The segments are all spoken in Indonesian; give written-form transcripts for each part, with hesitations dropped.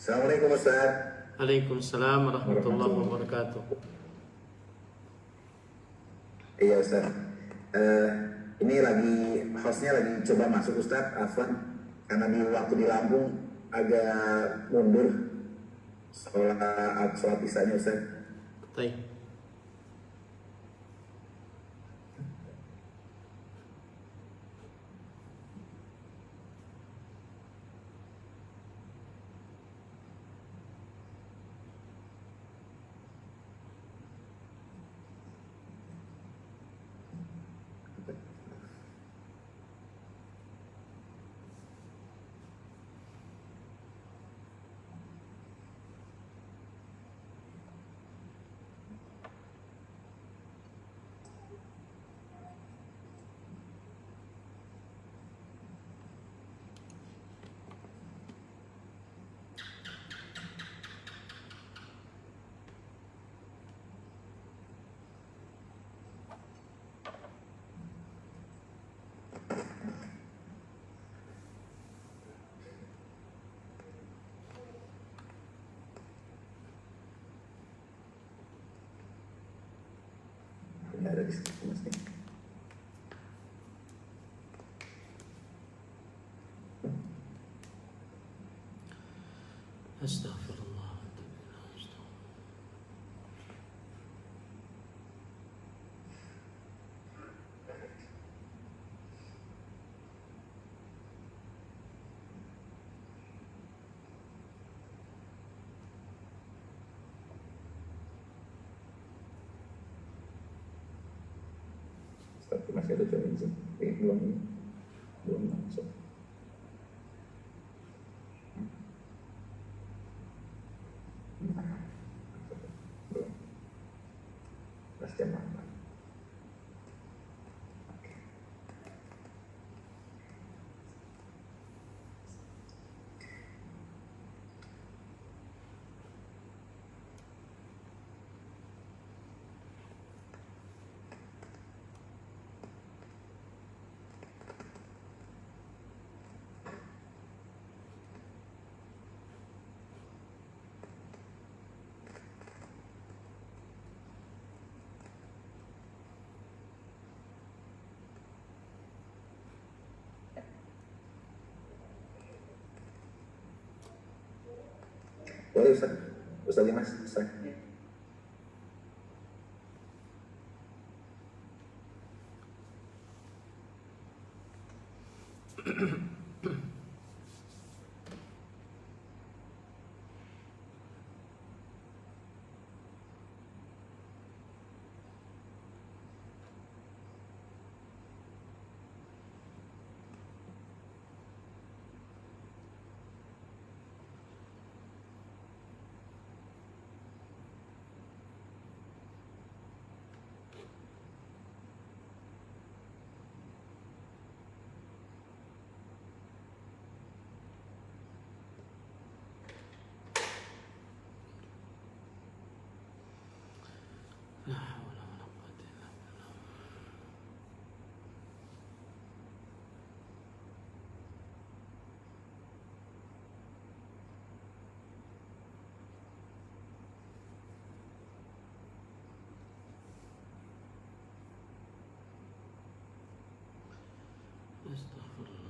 Assalamualaikum Ustaz. Waalaikumsalam warahmatullahi wabarakatuh. Iya Ustaz. Eh, ini hostnya lagi coba masuk Ustaz, Afwan. Karena di waktu di Lampung agak mundur sholat isanya Ustaz. Baik. Ini ada di situ Mas nih. Astagfirullah. Ustaz masih ada join Zoom. Belum masuk. Belum. Pas jam 8. Boleh Ustaz? Ustaz Dimas, Ustaz. La haula wala quwwata illa billah. Astagfirullah.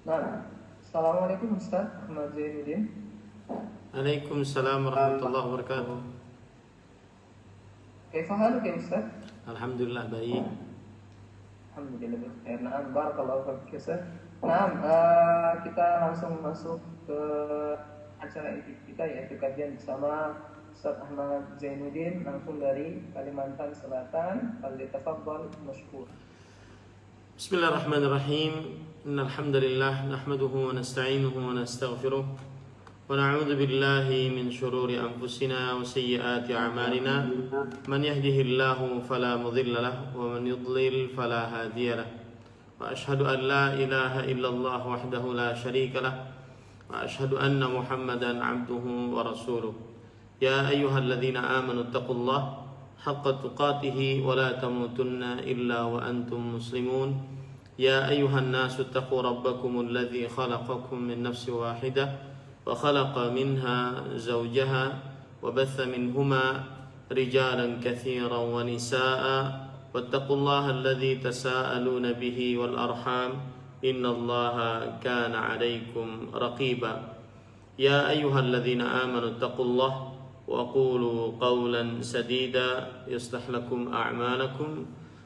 Nah, Assalamualaikum Ustaz Ahmad Zainuddin. Waalaikumsalam warahmatullahi wabarakatuh. Kaifa haluka ya Ustaz? Alhamdulillah baik. Alhamdulillah bikhair. Na'am, barakallahu fiik Ustaz. Na'am, kita langsung masuk ke acara inti kita, yaitu kajian bersama Ustaz Ahmad Zainuddin langsung dari Kalimantan Selatan. Falyatafaddal mashkur. Bismillahirrahmanirrahim. Innal hamdalillah nahmaduhu wa nasta'inuhu wa nastaghfiruh wa na'udzu billahi min shururi anfusina wa sayyiati a'malina. Man yahdihillahu fala mudilla lahu wa man yudlil fala hadiya lahu. Wa ashhadu an la ilaha illallah wahdahu la syarika lahu wa ashhadu anna Muhammadan 'abduhu wa rasuluh. Ya ayyuhalladzina amanu taqullaha haqqa tuqatih wa la tamutunna illa wa antum muslimun. يا أيها الناس اتقوا ربكم الذي خلقكم من نفس واحدة وخلق منها زوجها وبث منهما رجالا كثيرا ونساء واتقوا الله الذي تساءلون به والأرحام إن الله كان عليكم رقيبا يا أيها الذين آمنوا اتقوا الله وقولوا قولا سديدا يصلح لكم أعمالكم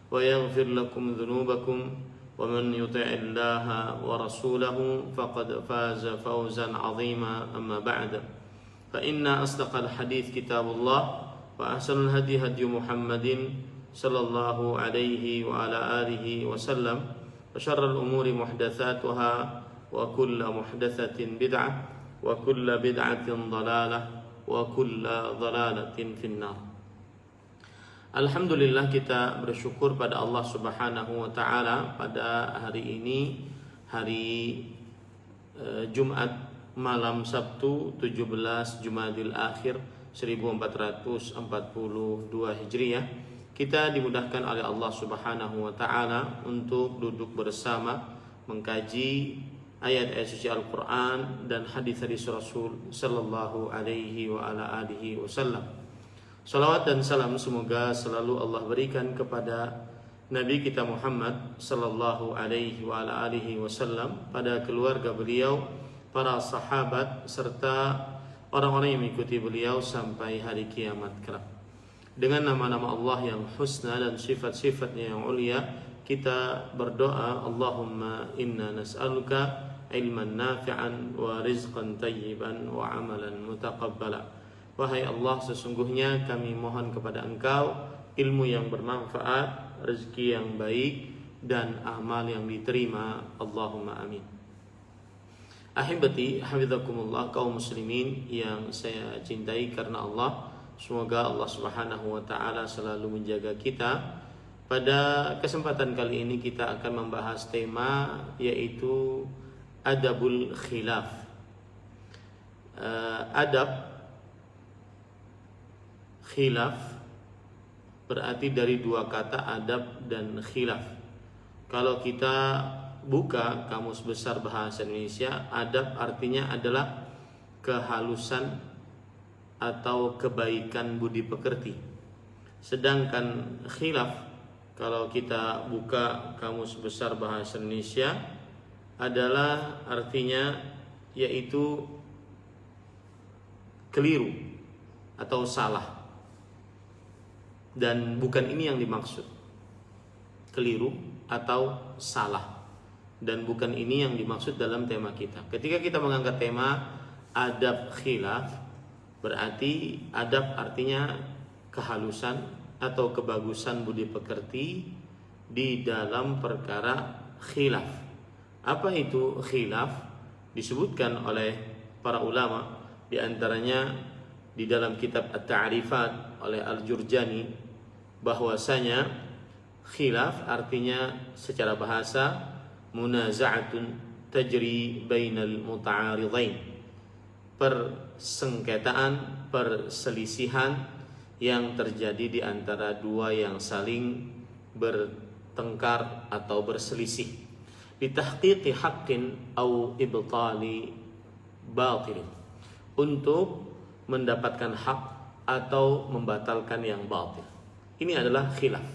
ويغفر لكم ذنوبكم ومن يطع الله ورسوله فقد فاز فوزا عظيما أما بعد فإن أصدق الحديث كتاب الله وأحسن الهدي هدي محمد صلى الله عليه وعلى آله وسلم وشر الأمور محدثاتها وكل محدثة بدعة وكل بدعة ضلالة وكل ضلالة في النار. Alhamdulillah, kita bersyukur pada Allah Subhanahu wa taala pada hari ini, hari Jumat malam Sabtu 17 Jumadil Akhir 1442 Hijriah. Kita dimudahkan oleh Allah Subhanahu wa taala untuk duduk bersama mengkaji ayat-ayat suci Al-Qur'an dan hadis-hadis Rasul sallallahu alaihi wa ala alihi wasallam. Salawat dan salam semoga selalu Allah berikan kepada Nabi kita Muhammad sallallahu alaihi wa ala alihi wasallam, pada keluarga beliau, para sahabat serta orang-orang yang mengikuti beliau sampai hari kiamat kelak. Dengan nama-nama Allah yang husna dan sifat-sifatnya yang ulia, kita berdoa, Allahumma inna nas'aluka ilman nafi'an wa rizqan tayyiban wa amalan mutaqabbala. Wahai Allah, sesungguhnya kami mohon kepada Engkau ilmu yang bermanfaat, rezeki yang baik, dan amal yang diterima. Allahumma amin. Ahibati hafizakumullah, kaum muslimin yang saya cintai karena Allah, semoga Allah Subhanahu wa taala selalu menjaga kita. Pada kesempatan kali ini kita akan membahas tema yaitu adabul khilaf. Adab khilaf berarti dari dua kata adab dan khilaf. Kalau kita buka Kamus Besar Bahasa Indonesia, adab artinya adalah kehalusan atau kebaikan budi pekerti. Sedangkan khilaf, kalau kita buka Kamus Besar Bahasa Indonesia, adalah artinya yaitu keliru atau salah. Dan bukan ini yang dimaksud, keliru atau salah, dan bukan ini yang dimaksud dalam tema kita. Ketika kita mengangkat tema adab khilaf, berarti adab artinya kehalusan atau kebagusan budi pekerti di dalam perkara khilaf. Apa itu khilaf? Disebutkan oleh para ulama, di antaranya di dalam kitab At-Ta'rifat oleh Al-Jurjani, bahwasanya khilaf artinya secara bahasa munaza'atun tajri bainal muta'aridain, persengketaan, perselisihan yang terjadi di antara dua yang saling bertengkar atau berselisih, litahqiqi haqqin au ibtali batil, untuk mendapatkan hak atau membatalkan yang batil. Ini adalah khilaf.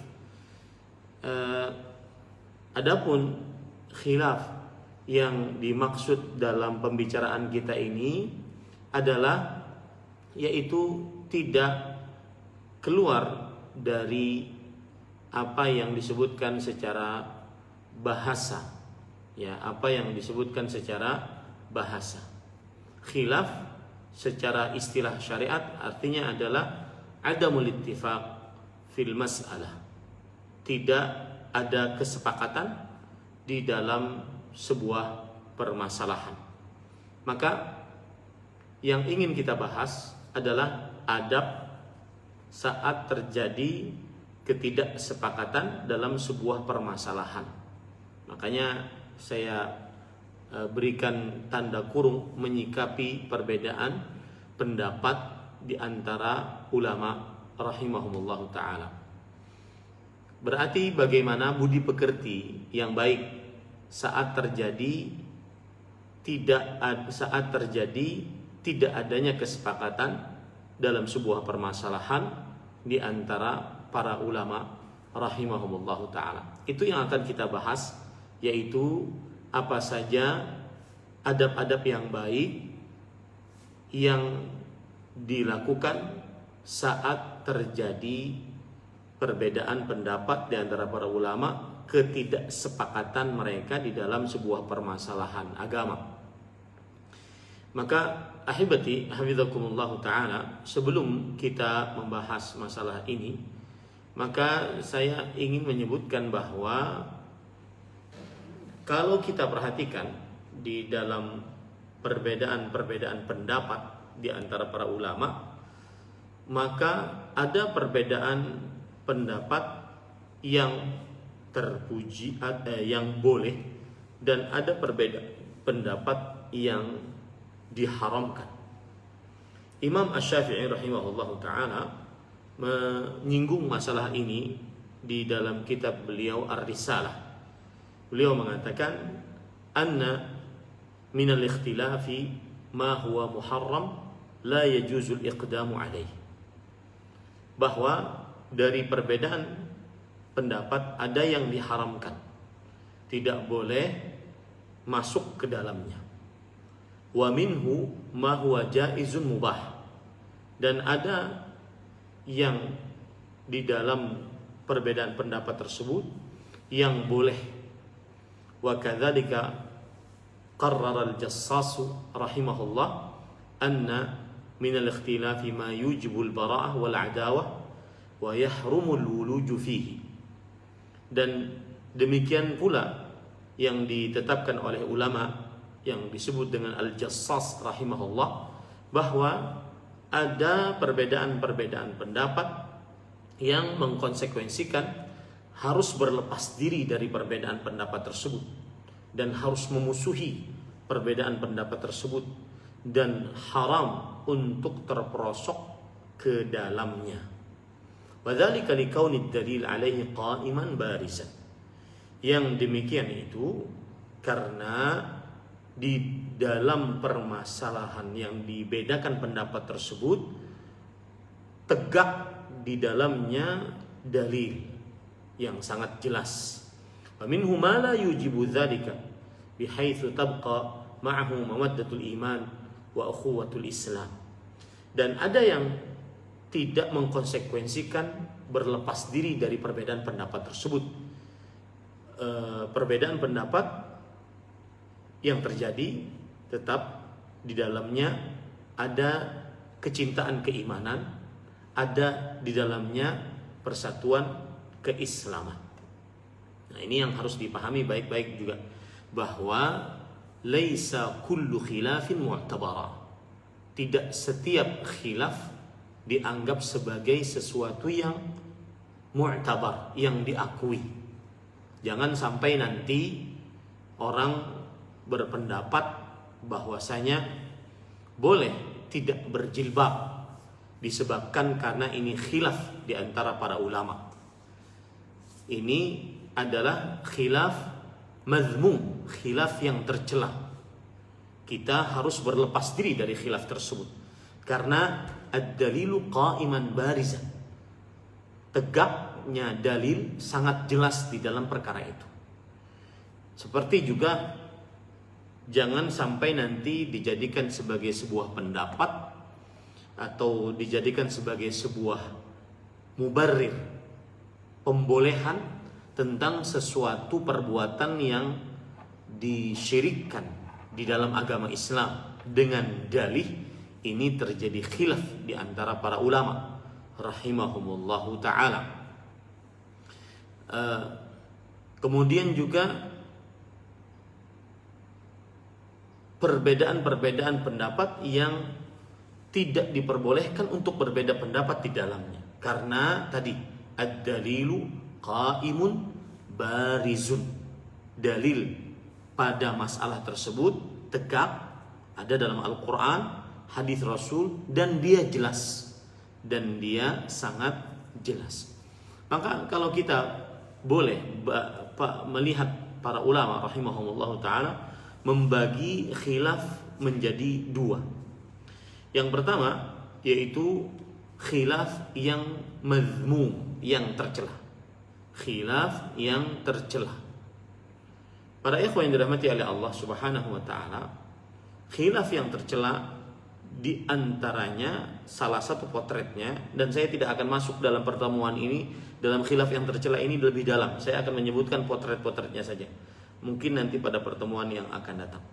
Adapun khilaf yang dimaksud dalam pembicaraan kita ini adalah yaitu tidak keluar dari apa yang disebutkan secara bahasa, ya, apa yang disebutkan secara bahasa. Khilaf secara istilah syariat artinya adalah adamul ittifaq fil mas'alah, tidak ada kesepakatan di dalam sebuah permasalahan. Maka yang ingin kita bahas adalah adab saat terjadi ketidaksepakatan dalam sebuah permasalahan. Makanya saya berikan tanda kurung menyikapi perbedaan pendapat di antara ulama rahimahumullah ta'ala. Berarti bagaimana budi pekerti yang baik saat terjadi tidak adanya kesepakatan dalam sebuah permasalahan di antara para ulama rahimahumullah ta'ala. Itu yang akan kita bahas, yaitu apa saja adab-adab yang baik yang dilakukan saat terjadi perbedaan pendapat di antara para ulama, ketidaksepakatan mereka di dalam sebuah permasalahan agama. Maka ahibati hafizakumullah ta'ala, sebelum kita membahas masalah ini, maka saya ingin menyebutkan bahwa kalau kita perhatikan di dalam perbedaan-perbedaan pendapat di antara para ulama, maka ada perbedaan pendapat yang terpuji, yang boleh, dan ada perbedaan pendapat yang diharamkan. Imam Asy-Syafi'i rahimahullah ta'ala menyinggung masalah ini di dalam kitab beliau Ar-Risalah. Beliau mengatakan anna minal ikhtilafi ma huwa muharram la yajuzul iqdamu alaih, bahwa dari perbedaan pendapat ada yang diharamkan, tidak boleh masuk ke dalamnya. Wa minhu ma huwa jaizun mubah, dan ada yang di dalam perbedaan pendapat tersebut yang boleh. Wa kadzalika qarrara al-Jassas rahimahullah anna min al-ikhtilafi ma yujibu al-bara'ah wal 'adawah wa yahrumu al-wuluj fihi. Dan demikian pula yang ditetapkan oleh ulama yang disebut dengan Al-Jassas rahimahullah, bahwa ada perbedaan-perbedaan pendapat yang mengkonsekuensikan harus berlepas diri dari perbedaan pendapat tersebut dan harus memusuhi perbedaan pendapat tersebut dan haram untuk terperosok ke dalamnya. Wadzalika likauni ad-dalil alaihi qa'iman barisan. Yang demikian itu karena di dalam permasalahan yang dibedakan pendapat tersebut tegak di dalamnya dalil yang sangat jelas. Wa minhu ma la yujibu dzalika bihaitsu tabqa ma'ahu mawaddatul iman wa ukhuwatul Islam. Dan ada yang tidak mengkonsekuensikan berlepas diri dari perbedaan pendapat tersebut. Perbedaan pendapat yang terjadi tetap di dalamnya ada kecintaan keimanan, ada di dalamnya persatuan keislaman. Nah, ini yang harus dipahami baik-baik juga, bahwa laisa kullu khilafin mu'tabara. Tidak setiap khilaf dianggap sebagai sesuatu yang mu'tabar, yang diakui. Jangan sampai nanti orang berpendapat bahwasanya boleh tidak berjilbab disebabkan karena ini khilaf di antara para ulama. Ini adalah khilaf mazmum, khilaf yang tercela. Kita harus berlepas diri dari khilaf tersebut karena ad-dalilu qa'iman barizan. Tegaknya dalil sangat jelas di dalam perkara itu. Seperti juga Jangan sampai nanti dijadikan sebagai sebuah pendapat atau dijadikan sebagai sebuah mubarrir, pembolehan tentang sesuatu perbuatan yang disyirikkan di dalam agama Islam dengan dalih ini terjadi khilaf di antara para ulama rahimahumullahu taala. Kemudian juga perbedaan-perbedaan pendapat yang tidak diperbolehkan untuk berbeda pendapat di dalamnya, karena tadi ad-dalilu qaimun barizun, dalil pada masalah tersebut tegak, ada dalam Al-Quran, hadis Rasul, dan dia jelas, dan dia sangat jelas. Maka kalau kita boleh melihat para ulama rahimahumullah ta'ala membagi khilaf menjadi dua. Yang pertama yaitu khilaf yang mazmum, yang tercela. Khilaf yang tercela. Para ikhwan yang dirahmati oleh Allah Subhanahu wa taala, khilaf yang tercela di antaranya salah satu potretnya, dan saya tidak akan masuk dalam pertemuan ini dalam khilaf yang tercela ini lebih dalam. Saya akan menyebutkan potret-potretnya saja. Mungkin nanti pada pertemuan yang akan datang.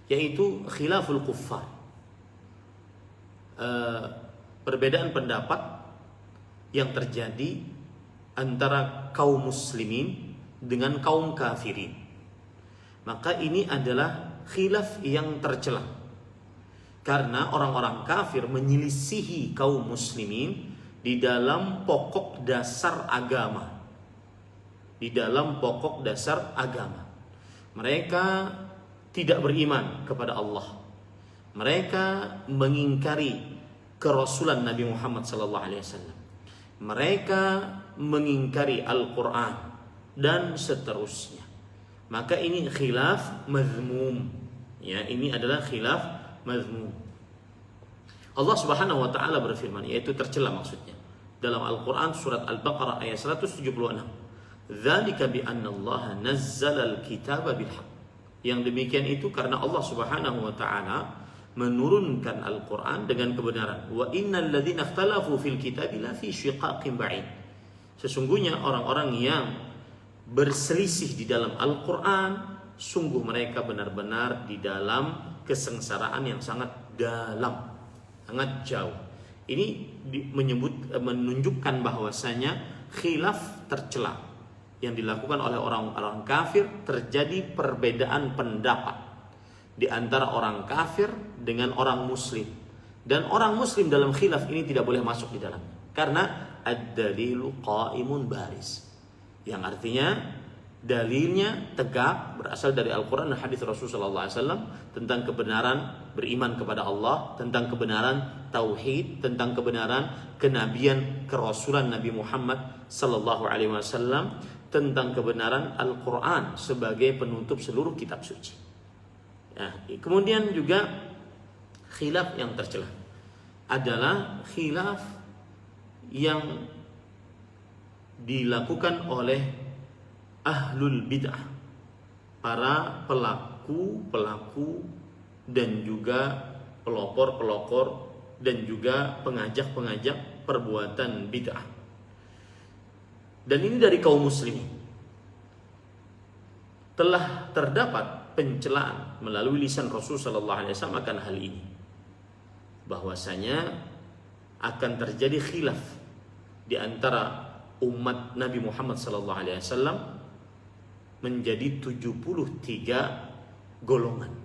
Yaitu khilaful kuffar. Perbedaan pendapat yang terjadi antara kaum muslimin dengan kaum kafirin. Maka ini adalah khilaf yang tercela. Karena orang-orang kafir menyelisihi kaum muslimin di dalam pokok dasar agama. Di dalam pokok dasar agama. Mereka tidak beriman kepada Allah. Mereka mengingkari kerasulan Nabi Muhammad SAW. Mereka mengingkari Al-Quran dan seterusnya. Maka ini khilaf mazmum. Ya, ini adalah khilaf mazmum. Allah Subhanahu wa taala berfirman, yaitu tercela maksudnya. Dalam Al-Quran surat Al-Baqarah ayat 176. Dzalika bi anna Allah nazzala al-kitaba bil haqq. Yang demikian itu karena Allah Subhanahu wa taala menurunkan Al-Quran dengan kebenaran. Wa innal ladzina ikhtalafu fil kitabi la fi shiqaqin ba'id. Sesungguhnya orang-orang yang berselisih di dalam Al-Quran, sungguh mereka benar-benar di dalam kesengsaraan yang sangat dalam, sangat jauh. Ini menunjukkan bahwasanya khilaf tercela yang dilakukan oleh orang-orang kafir, terjadi perbedaan pendapat di antara orang kafir dengan orang muslim, dan orang muslim dalam khilaf ini tidak boleh masuk di dalamnya karena ad-dalilu qaimun baris, yang artinya dalilnya tegak, berasal dari Al-Quran dan hadis Rasulullah SAW tentang kebenaran beriman kepada Allah, tentang kebenaran tauhid, tentang kebenaran kenabian kerasulan Nabi Muhammad SAW, tentang kebenaran Al-Quran sebagai penutup seluruh kitab suci. Ya, kemudian juga khilaf yang tercela adalah khilaf yang dilakukan oleh ahlul bid'ah, para pelaku-pelaku dan juga pelopor-pelopor dan juga pengajak-pengajak perbuatan bid'ah. Dan ini dari kaum muslimin. Telah terdapat pencelaan melalui lisan Rasul sallallahu alaihi wasallam akan hal ini. Bahwasanya akan terjadi khilaf di antara umat Nabi Muhammad sallallahu alaihi wasallam menjadi 73 golongan.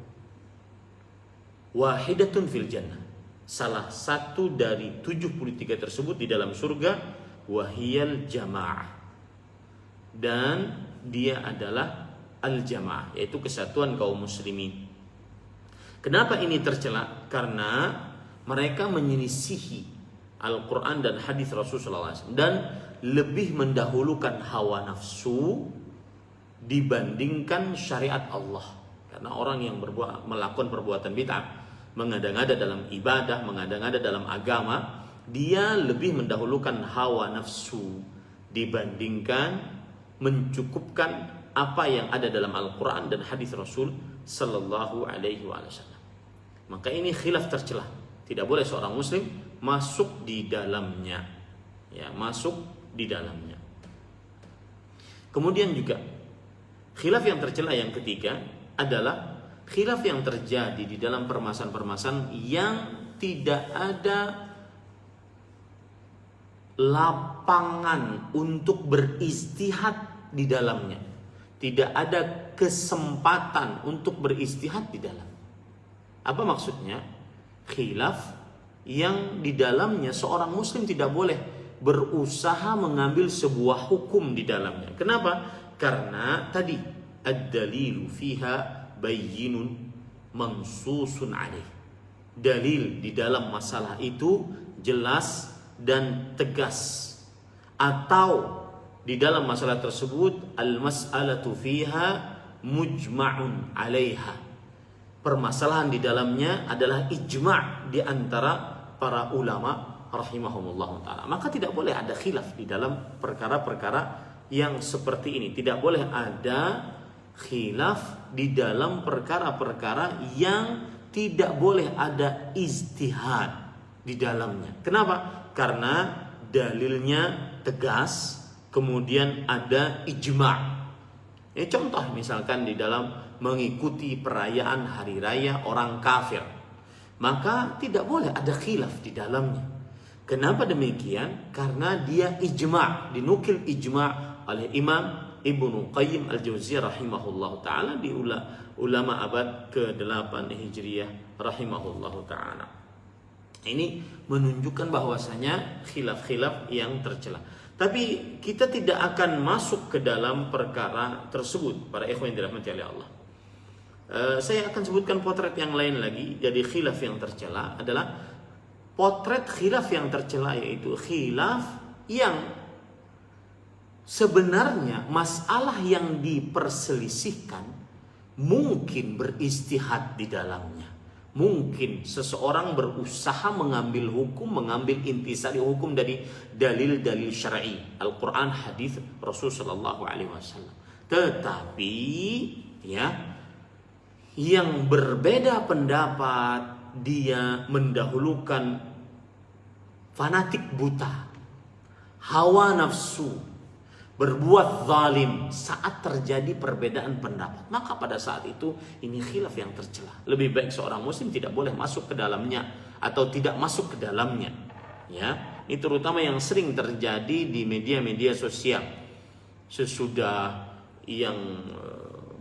Wahidatun fil jannah. Salah satu dari 73 tersebut di dalam surga, wahiyal jamaah, dan dia adalah al-jamaah, yaitu kesatuan kaum muslimin. Kenapa ini tercela? Karena mereka menyelisihi Al-Quran dan hadis Rasulullah SAW dan lebih mendahulukan hawa nafsu dibandingkan syariat Allah. Karena orang yang melakukan perbuatan bid'ah, mengada-ngada dalam ibadah, mengada-ngada dalam agama, dia lebih mendahulukan hawa nafsu dibandingkan mencukupkan apa yang ada dalam Al-Quran dan hadis Rasul sallallahu alaihi wasallam. Maka ini khilaf tercela. Tidak boleh seorang muslim masuk di dalamnya. Ya, masuk di dalamnya. Kemudian juga khilaf yang tercela yang ketiga adalah khilaf yang terjadi di dalam permasalahan-permasalahan yang tidak ada lapangan untuk beristihad di dalamnya. Tidak ada kesempatan untuk beristihad di dalam. Apa maksudnya? Khilaf yang di dalamnya seorang muslim tidak boleh berusaha mengambil sebuah hukum di dalamnya. Kenapa? Karena tadi ad-dalilu fiha bayyinun mansusun alaih. Dalil di dalam masalah itu jelas dan tegas. Atau di dalam masalah tersebut al-mas'alatu fiha mujma'un alaiha. Permasalahan di dalamnya adalah ijma' di antara para ulama rahimahumullah ta'ala. Maka tidak boleh ada khilaf di dalam perkara-perkara yang seperti ini. Tidak boleh ada khilaf di dalam perkara-perkara yang tidak boleh ada ijtihad di dalamnya. Kenapa? Karena dalilnya tegas, kemudian ada ijma'. Contoh misalkan di dalam mengikuti perayaan hari raya orang kafir, maka tidak boleh ada khilaf di dalamnya. Kenapa demikian? Karena dia ijma', dinukil ijma' oleh Imam Ibnu Qayyim Al-Jauziyah rahimahullahu ta'ala di ulama abad ke-8 Hijriyah rahimahullahu ta'ala. Ini menunjukkan bahwasanya khilaf-khilaf yang tercela. Tapi kita tidak akan masuk ke dalam perkara tersebut, para ikhwan yang dirahmati oleh Allah. Saya akan sebutkan potret yang lain lagi. Jadi khilaf yang tercela adalah potret khilaf yang tercela, yaitu khilaf yang sebenarnya masalah yang diperselisihkan mungkin beristihad di dalamnya. Mungkin seseorang berusaha mengambil hukum, mengambil intisari hukum dari dalil-dalil syar'i, Al-Quran, hadis Rasulullah SAW. Tetapi ya, yang berbeda pendapat, dia mendahulukan fanatik buta, hawa nafsu, berbuat zalim saat terjadi perbedaan pendapat. Maka pada saat itu ini khilaf yang tercela. Lebih baik seorang muslim tidak boleh masuk ke dalamnya atau tidak masuk ke dalamnya. Ya, ini terutama yang sering terjadi di media-media sosial. Sesudah yang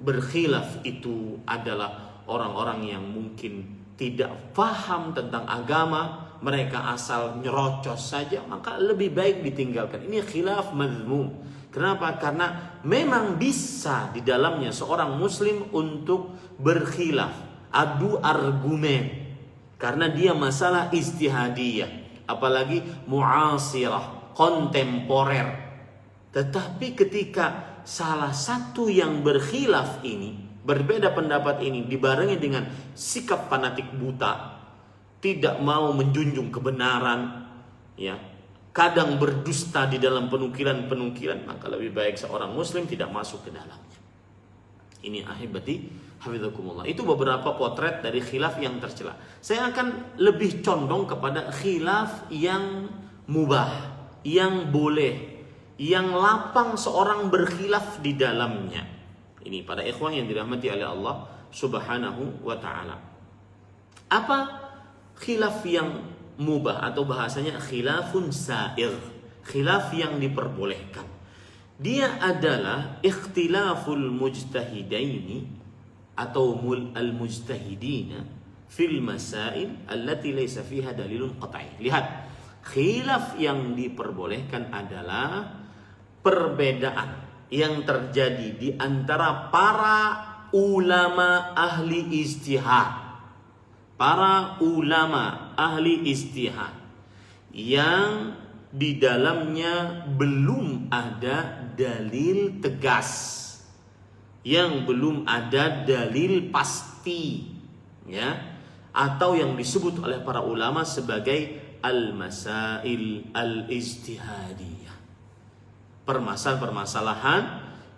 berkhilaf itu adalah orang-orang yang mungkin tidak paham tentang agama, mereka asal nyerocos saja, maka lebih baik ditinggalkan. Ini khilaf mazmum. Kenapa? Karena memang bisa di dalamnya seorang muslim untuk berkhilaf, adu argumen, karena dia masalah ijtihadiyah, apalagi muasirah, kontemporer. Tetapi ketika salah satu yang berkhilaf ini, berbeda pendapat ini dibarengi dengan sikap fanatik buta, tidak mau menjunjung kebenaran, ya, kadang berdusta di dalam penukilan-penukilan, maka lebih baik seorang muslim tidak masuk ke dalamnya. Ini ahibati hafizakumullah. Itu beberapa potret dari khilaf yang tercela. Saya akan lebih condong kepada khilaf yang mubah, yang boleh, yang lapang seorang berkhilaf di dalamnya. Ini pada ikhwan yang dirahmati oleh Allah Subhanahu wa ta'ala. Apa khilaf yang mubah atau bahasanya khilafun sa'ir, khilaf yang diperbolehkan? Dia adalah ikhtilaful mujtahidaini atau al-mujtahidina fil masail allati laysa fiha dalilun qat'i. Lihat, khilaf yang diperbolehkan adalah perbedaan yang terjadi di antara para ulama ahli ijtihad. Para ulama ahli ijtihad yang di dalamnya belum ada dalil tegas, yang belum ada dalil pasti, ya, atau yang disebut oleh para ulama sebagai al-masail al-ijtihadiyah. Permasalahan-permasalahan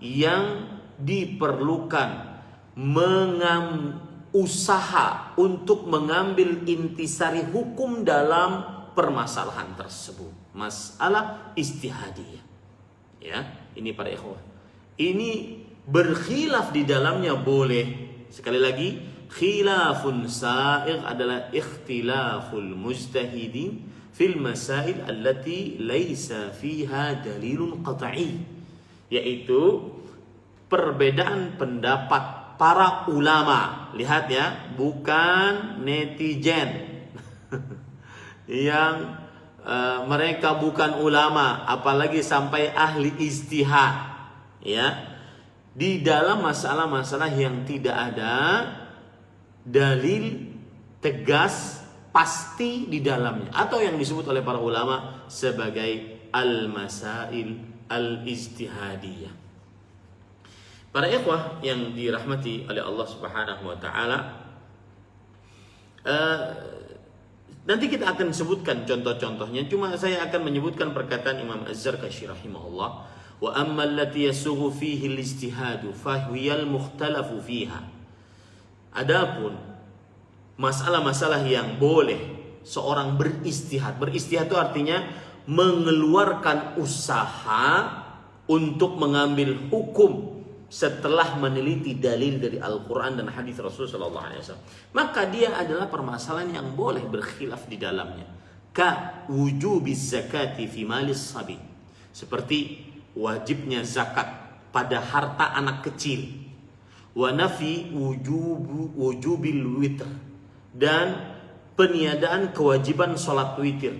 yang diperlukan usaha untuk mengambil intisari hukum dalam permasalahan tersebut. Masalah ijtihadiyah. Ya, ini para ikhwah. Ini berkhilaf di dalamnya boleh. Sekali lagi, khilafun sa'ir adalah ikhtilaful mujtahidin fil masail allati laisa fiha dalilun qat'i, yaitu perbedaan pendapat para ulama. Lihat ya, bukan netizen yang mereka bukan ulama, apalagi sampai ahli ijtihad, ya, di dalam masalah-masalah yang tidak ada dalil tegas pasti di dalamnya, atau yang disebut oleh para ulama sebagai al-masail al-ijtihadiyah. Para ikhwah yang dirahmati oleh Allah Subhanahu wa taala, nanti kita akan sebutkan contoh-contohnya, cuma saya akan menyebutkan perkataan Imam Az-Zarkashi rahimahullah, wa amma allati yasughu fihi al-ijtihadu fa hiya al-mukhtalafu fiha. Adapun masalah-masalah yang boleh seorang beristihad itu artinya mengeluarkan usaha untuk mengambil hukum setelah meneliti dalil dari Al-Quran dan hadis Rasulullah SAW, maka dia adalah permasalahan yang boleh berkhilaf di dalamnya. Ka wujubiz zakati fi malis sabi, seperti wajibnya zakat pada harta anak kecil, wa nafi wujubil witr, dan peniadaan kewajiban salat witir,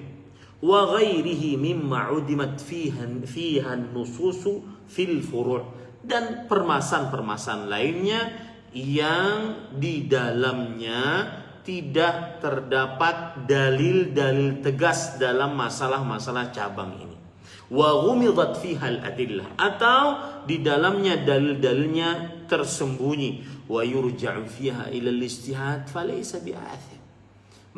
wa ghairihi mimma udimat fiha nususu fil furu', dan permasalahan-permasalahan lainnya yang di dalamnya tidak terdapat dalil-dalil tegas dalam masalah-masalah cabang ini. Wa ghumidat fiha al-adillah, atau di dalamnya dalil-dalilnya tersembunyi. Wa yurja'u fiha ila al-ijtihad falaysa bi'athim,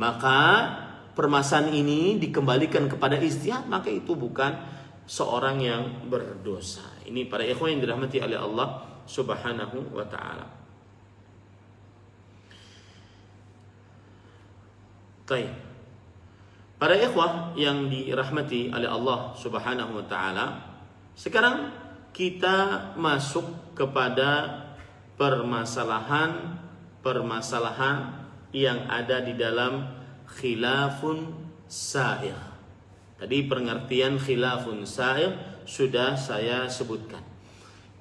maka permasalahan ini dikembalikan kepada ijtihad, maka itu bukan seorang yang berdosa. Ini para ikhwan yang dirahmati oleh Allah Subhanahu wa taala. Baik. Para ikhwah yang dirahmati oleh Allah Subhanahu wa taala, sekarang kita masuk kepada permasalahan yang ada di dalam khilafun sa'ir. Tadi pengertian khilafun sa'ir sudah saya sebutkan.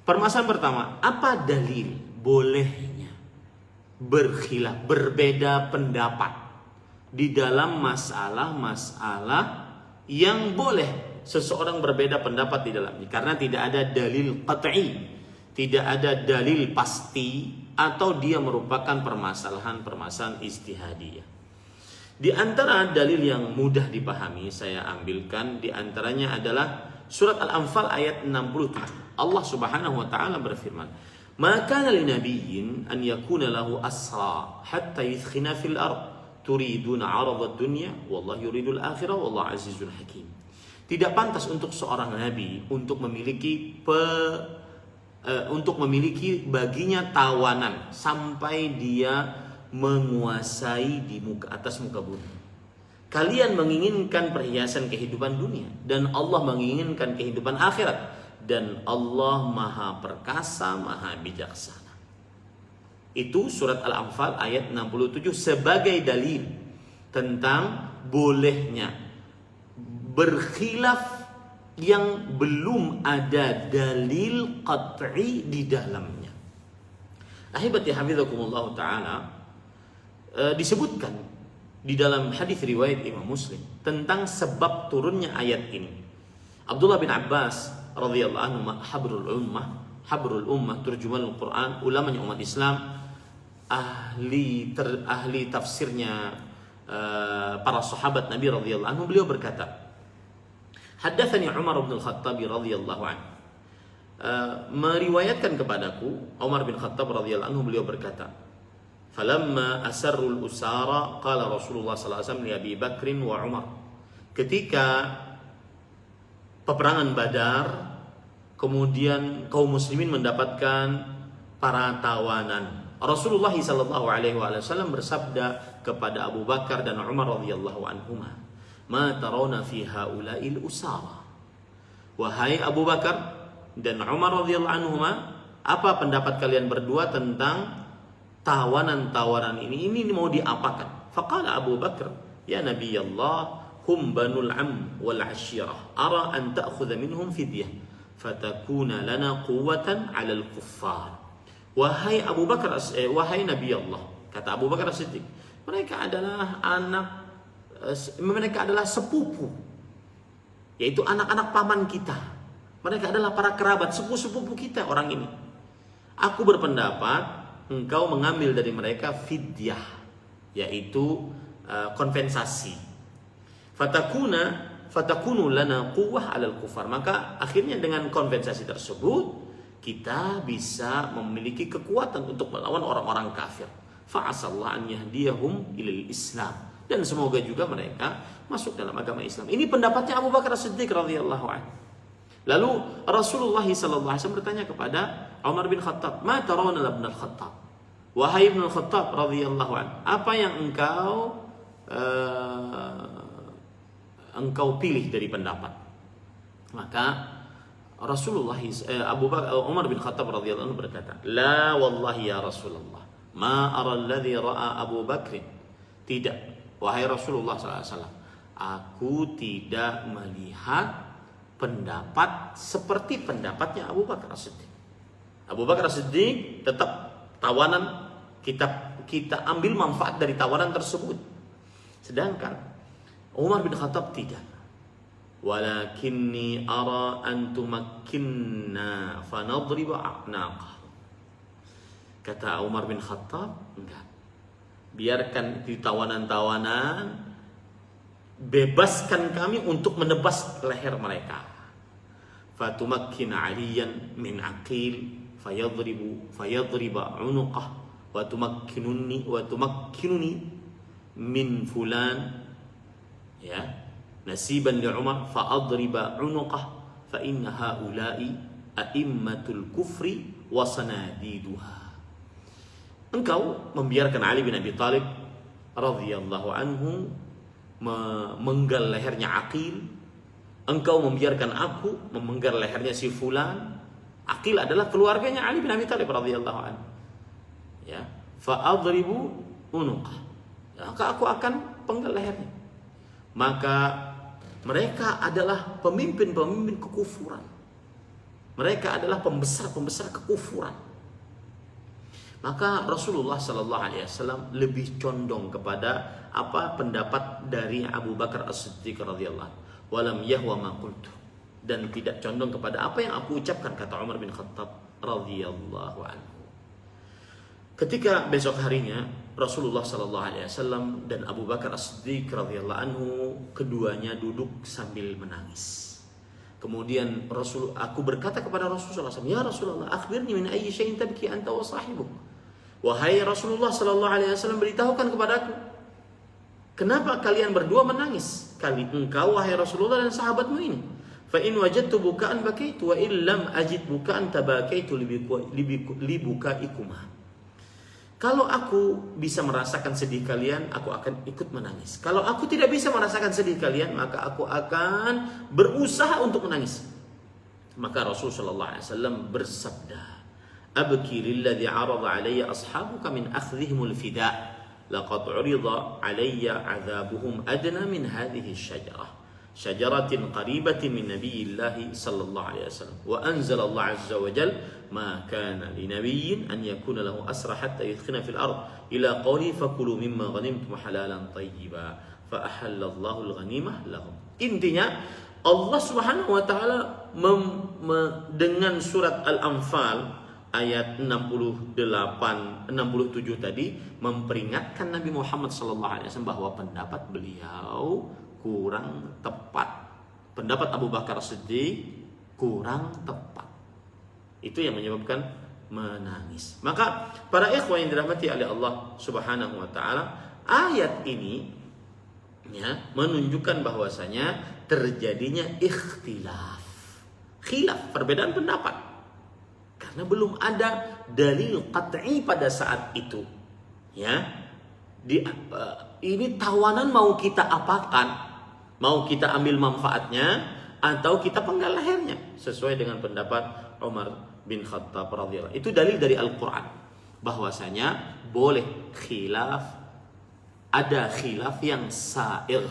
Permasalahan pertama, apa dalil bolehnya berkhilaf, berbeda pendapat di dalam masalah-masalah yang boleh seseorang berbeda pendapat di dalamnya, karena tidak ada dalil qat'i, tidak ada dalil pasti, atau dia merupakan permasalahan ijtihadiyah. Di antara dalil yang mudah dipahami saya ambilkan, di antaranya adalah surat Al-Anfal ayat 67. Allah Subhanahu wa taala berfirman, "Ma kana linabiyyin an yakuna lahu asra hatta yuthkhina fil ard, turiduna 'arada ad-dunya wallahu yuridul akhirah wallahu azizul hakim." Tidak pantas untuk seorang nabi untuk memiliki baginya tawanan sampai dia menguasai di atas muka bumi. Kalian menginginkan perhiasan kehidupan dunia dan Allah menginginkan kehidupan akhirat, dan Allah Maha Perkasa, Maha Bijaksana. Itu surat Al-Anfal ayat 67 sebagai dalil tentang bolehnya berkhilaf yang belum ada dalil qat'i di dalamnya. Ahibati hafizakumullah ta'ala, disebutkan di dalam hadis riwayat Imam Muslim tentang sebab turunnya ayat ini. Abdullah bin Abbas radhiyallahu anhu, habrul ummah, turjumanul Quran, ulamanya umat Islam, ahli tafsirnya para sahabat Nabi radhiyallahu anhu, beliau berkata, haddatsani Umar bin Khattab radhiyallahu anhu, meriwayatkan kepadaku Umar bin Khattab radhiyallahu anhu, beliau berkata, falamma asarrul usara qala Rasulullah sallallahu alaihi wasallam li Abi Bakrin wa Umar. Ketika peperangan Badar, kemudian kaum muslimin mendapatkan para tawanan, Rasulullah sallallahu alaihi wasallam bersabda kepada Abu Bakar dan Umar radhiyallahu anhuma, "Ma tarawna fi haula'il usara?" Wahai Abu Bakar dan Umar radhiyallahu anhuma, apa pendapat kalian berdua tentang tawanan-tawanan ini? Ini mau diapakan? Faqala Abu Bakar, "Ya Nabi Allah, hum banul am wal ashirah. Ara an ta'khudha minhum fidyah fatakuna lana quwwatan 'alal kuffar." Wahai Abu Bakar, wahai Nabi Allah, kata Abu Bakar As-Siddiq, mereka adalah sepupu, yaitu anak-anak paman kita. Mereka adalah para kerabat, sepupu-sepupu kita orang ini. Aku berpendapat engkau mengambil dari mereka fidyah, yaitu kompensasi. Fatakunu lana quwwah 'alal kufar. Maka akhirnya dengan kompensasi tersebut kita bisa memiliki kekuatan untuk melawan orang-orang kafir. Fa'asallahu an yahdiyahum ilal Islam, dan semoga juga mereka masuk dalam agama Islam. Ini pendapatnya Abu Bakar As-Siddiq radhiyallahu anhu. Lalu Rasulullah sallallahu alaihi wasallam bertanya kepada Umar bin Khattab, "Ma tarawna ibn al-Khattab?" Wahai Ibn al-Khattab radhiyallahu anhu, apa yang engkau pilih dari pendapat? Maka Rasulullah Umar bin Khattab radhiyallahu anhu berkata, "La wallahi ya Rasulullah, ma ara alladhi ra'a Abu Bakr." Tidak, wahai Rasulullah sallallahu alaihi wasallam, aku tidak melihat pendapat seperti pendapatnya Abu Bakar As-Siddiq. Abu Bakar As-Siddiq tetap tawanan, kita ambil manfaat dari tawanan tersebut. Sedangkan Umar bin Khattab tidak. Walakinni ara an tumakkinna fanadriba a'naqah. Kata Umar bin Khattab, enggak. Biarkan di tawanan-tawanan, bebaskan kami untuk menebas leher mereka. Fatumakkin aliyan min aqil fayadriba unuqah wa tumakkinuni min fulan, ya, nasiban li Umar fa adriba unuqah fa inna haula'i a'immatul kufri wa sanadiduha. Engkau membiarkan Ali bin Abi Thalib radhiyallahu anhu memenggal lehernya Aqil. Engkau membiarkan aku memenggal lehernya si fulan. Aqil adalah keluarganya Ali bin Abi Thalib radhiyallahu anhu. Ya, fa adribu unuqah. Maka aku akan penggal lehernya. Maka mereka adalah pemimpin-pemimpin kekufuran. Mereka adalah pembesar-pembesar kekufuran. Maka Rasulullah sallallahu alaihi wasallam lebih condong kepada apa pendapat dari Abu Bakar As-Siddiq radhiyallahu anhu. Walam yahwa ma qultu, dan tidak condong kepada apa yang aku ucapkan, kata Umar bin Khattab radhiyallahu anhu. Ketika besok harinya Rasulullah sallallahu alaihi wasallam dan Abu Bakar As-Siddiq radhiyallahu anhu keduanya duduk sambil menangis. Kemudian aku berkata kepada Rasulullah SAW, "Ya Rasulullah, akhbirni min ayyi syai'in tabki anta wa sahibuk." Wahai Rasulullah sallallahu alaihi wasallam, beritahukan kepadaku, kenapa kalian berdua menangis? Kali engkau wahai Rasulullah dan sahabatmu ini. Fa in wajadtu bukaan bakaitu wa illam ajid bukaan tabakaitu libukaikumah. Kalau aku bisa merasakan sedih kalian, aku akan ikut menangis. Kalau aku tidak bisa merasakan sedih kalian, maka aku akan berusaha untuk menangis. Maka Rasulullah SAW bersabda, "Abki lilladhi arada alayya ashabuka min akhdhihimul fida. Laqad urida alayya adhabuhum adna min hadhihi syajarah. Syajaratin qaribatin min nabiyillahi sallallahu alaihi wasallam. Wa anzala Allah azza wa jal, ma kana li nabiyyin an yakuna lahu asra hatta yudkhina fil ard ila qawli fakulu mimma ghanimtum halalan tayyiba fa ahallallahu al-ghanimah lahum." Intinya Allah Subhanahu wa taala dengan surat Al-Anfal ayat 67 tadi memperingatkan Nabi Muhammad sallallahu alaihi wasallam bahwa pendapat beliau kurang tepat. Pendapat Abu Bakar Siddiq kurang tepat. Itu yang menyebabkan menangis. Maka para ikhwan yang dirahmati oleh Allah Subhanahu wa taala, ayat ini ya menunjukkan bahwasanya terjadinya ikhtilaf. Khilaf, perbedaan pendapat. Karena belum ada dalil qat'i pada saat itu. Ya. Ini tawanan mau kita apakan? Mau kita ambil manfaatnya atau kita penggal lehernya, sesuai dengan pendapat Umar bin Khattab radhiyallahu. Itu dalil dari Al-Qur'an bahwasanya boleh khilaf, ada khilaf yang sa'ir,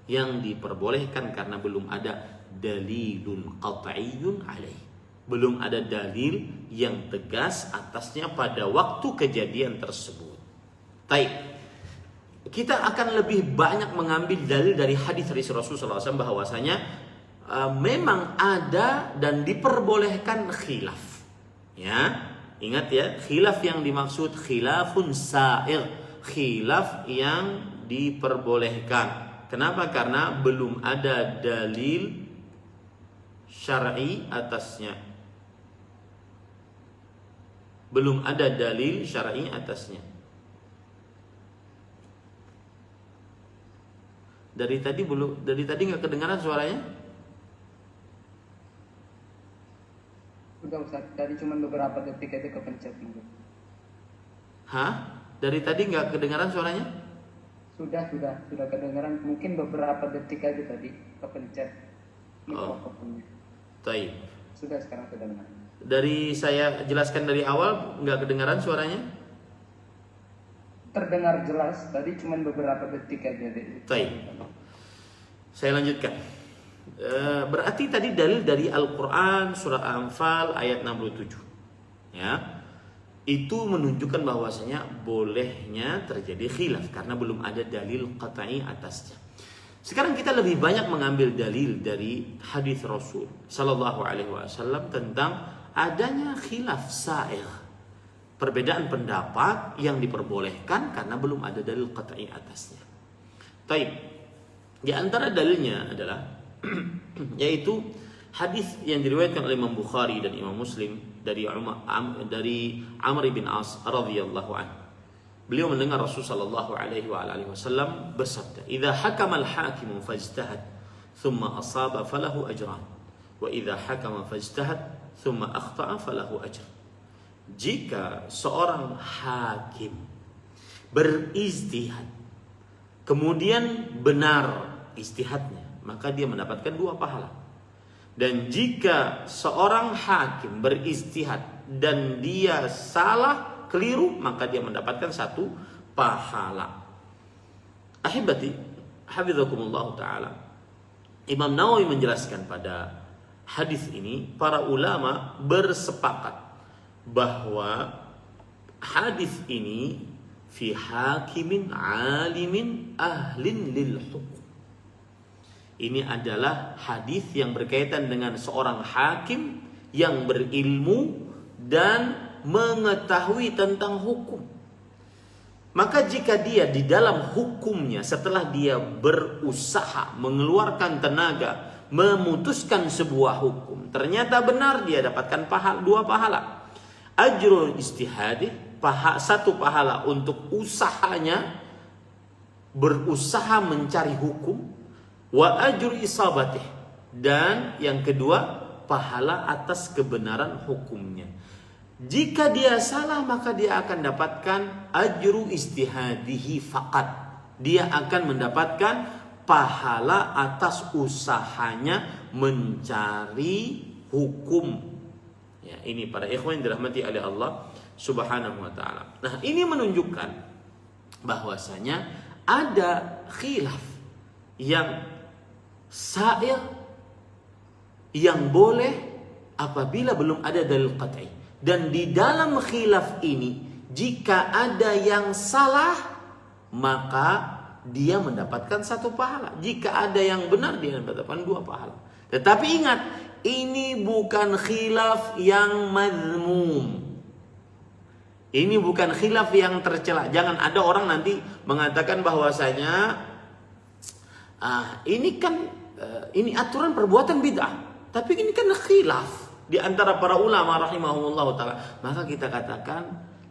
yang diperbolehkan karena belum ada dalilun qat'iyyun alaih. Belum ada dalil yang tegas atasnya pada waktu kejadian tersebut. Baik. Kita akan lebih banyak mengambil dalil dari hadis Rasulullah SAW bahwasanya memang ada dan diperbolehkan khilaf. Ya, ingat ya, khilaf yang dimaksud khilafun sa'ir, khilaf yang diperbolehkan. Kenapa? Karena belum ada dalil syar'i atasnya. Belum ada dalil syar'i atasnya. Dari tadi nggak kedengaran suaranya? Udah Ustaz, tadi cuma beberapa detik aja kepencet gitu. Hah? Dari tadi nggak kedengaran suaranya? Sudah kedengaran, mungkin beberapa detik aja tadi kepencet mikrofonnya. Baik. Sudah, sekarang sudah dengar. Dari saya jelaskan dari awal nggak kedengaran suaranya? Terdengar jelas, tadi cuma beberapa detik aja deh. Baik. Saya lanjutkan. Berarti tadi dalil dari Al-Quran surah Anfal ayat 67. Ya. Itu menunjukkan bahwasanya bolehnya terjadi khilaf karena belum ada dalil qat'i atasnya. Sekarang kita lebih banyak mengambil dalil dari hadis Rasul sallallahu alaihi wasallam tentang adanya khilaf sa'ir. Perbedaan pendapat yang diperbolehkan karena belum ada dalil qat'i atasnya. Taib. Di antara dalilnya adalah yaitu hadis yang diriwayatkan oleh Imam Bukhari dan Imam Muslim dari Amr bin As radhiyallahu anhu. Beliau mendengar Rasul sallallahu alaihi wasallam bersabda, "Idza hakama al-hakimu fajtahad, thumma asaba falahu ajran, wa idza hakama fajtahad, thumma akhta'a falahu ajr." Jika seorang hakim berijtihad kemudian benar ijtihadnya, maka dia mendapatkan 2 pahala. Dan jika seorang hakim berijtihad dan dia salah, keliru, maka dia mendapatkan 1 pahala. Ahibati, hafizakumullah ta'ala. Imam Nawawi menjelaskan pada hadis ini, para ulama bersepakat bahwa hadis ini fi hakimin alimin ahlin lil hukum. Ini adalah hadis yang berkaitan dengan seorang hakim yang berilmu dan mengetahui tentang hukum. Maka jika dia di dalam hukumnya, setelah dia berusaha mengeluarkan tenaga memutuskan sebuah hukum, ternyata benar, dia dapatkan 2 pahala. Ajrul istihadi, 1 pahala untuk usahanya berusaha mencari hukum, wa ajru isabatih, dan yang kedua pahala atas kebenaran hukumnya. Jika dia salah, maka dia akan dapatkan ajru istihadihi faqat. Dia akan mendapatkan pahala atas usahanya mencari hukum. Ya, ini para ikhwan yang dirahmati oleh Allah Subhanahu wa taala. Nah, ini menunjukkan bahwasanya ada khilaf yang sa'ir yang boleh apabila belum ada dalil qat'i. Dan di dalam khilaf ini, jika ada yang salah, maka dia mendapatkan 1 pahala. Jika ada yang benar, dia mendapatkan 2 pahala. Tetapi ingat, ini bukan khilaf yang mazmum. Ini bukan khilaf yang tercela. Jangan ada orang nanti mengatakan bahwasanya ini kan ini aturan perbuatan bid'ah, tapi ini kan khilaf di antara para ulama rahimahumullah taala. Maka kita katakan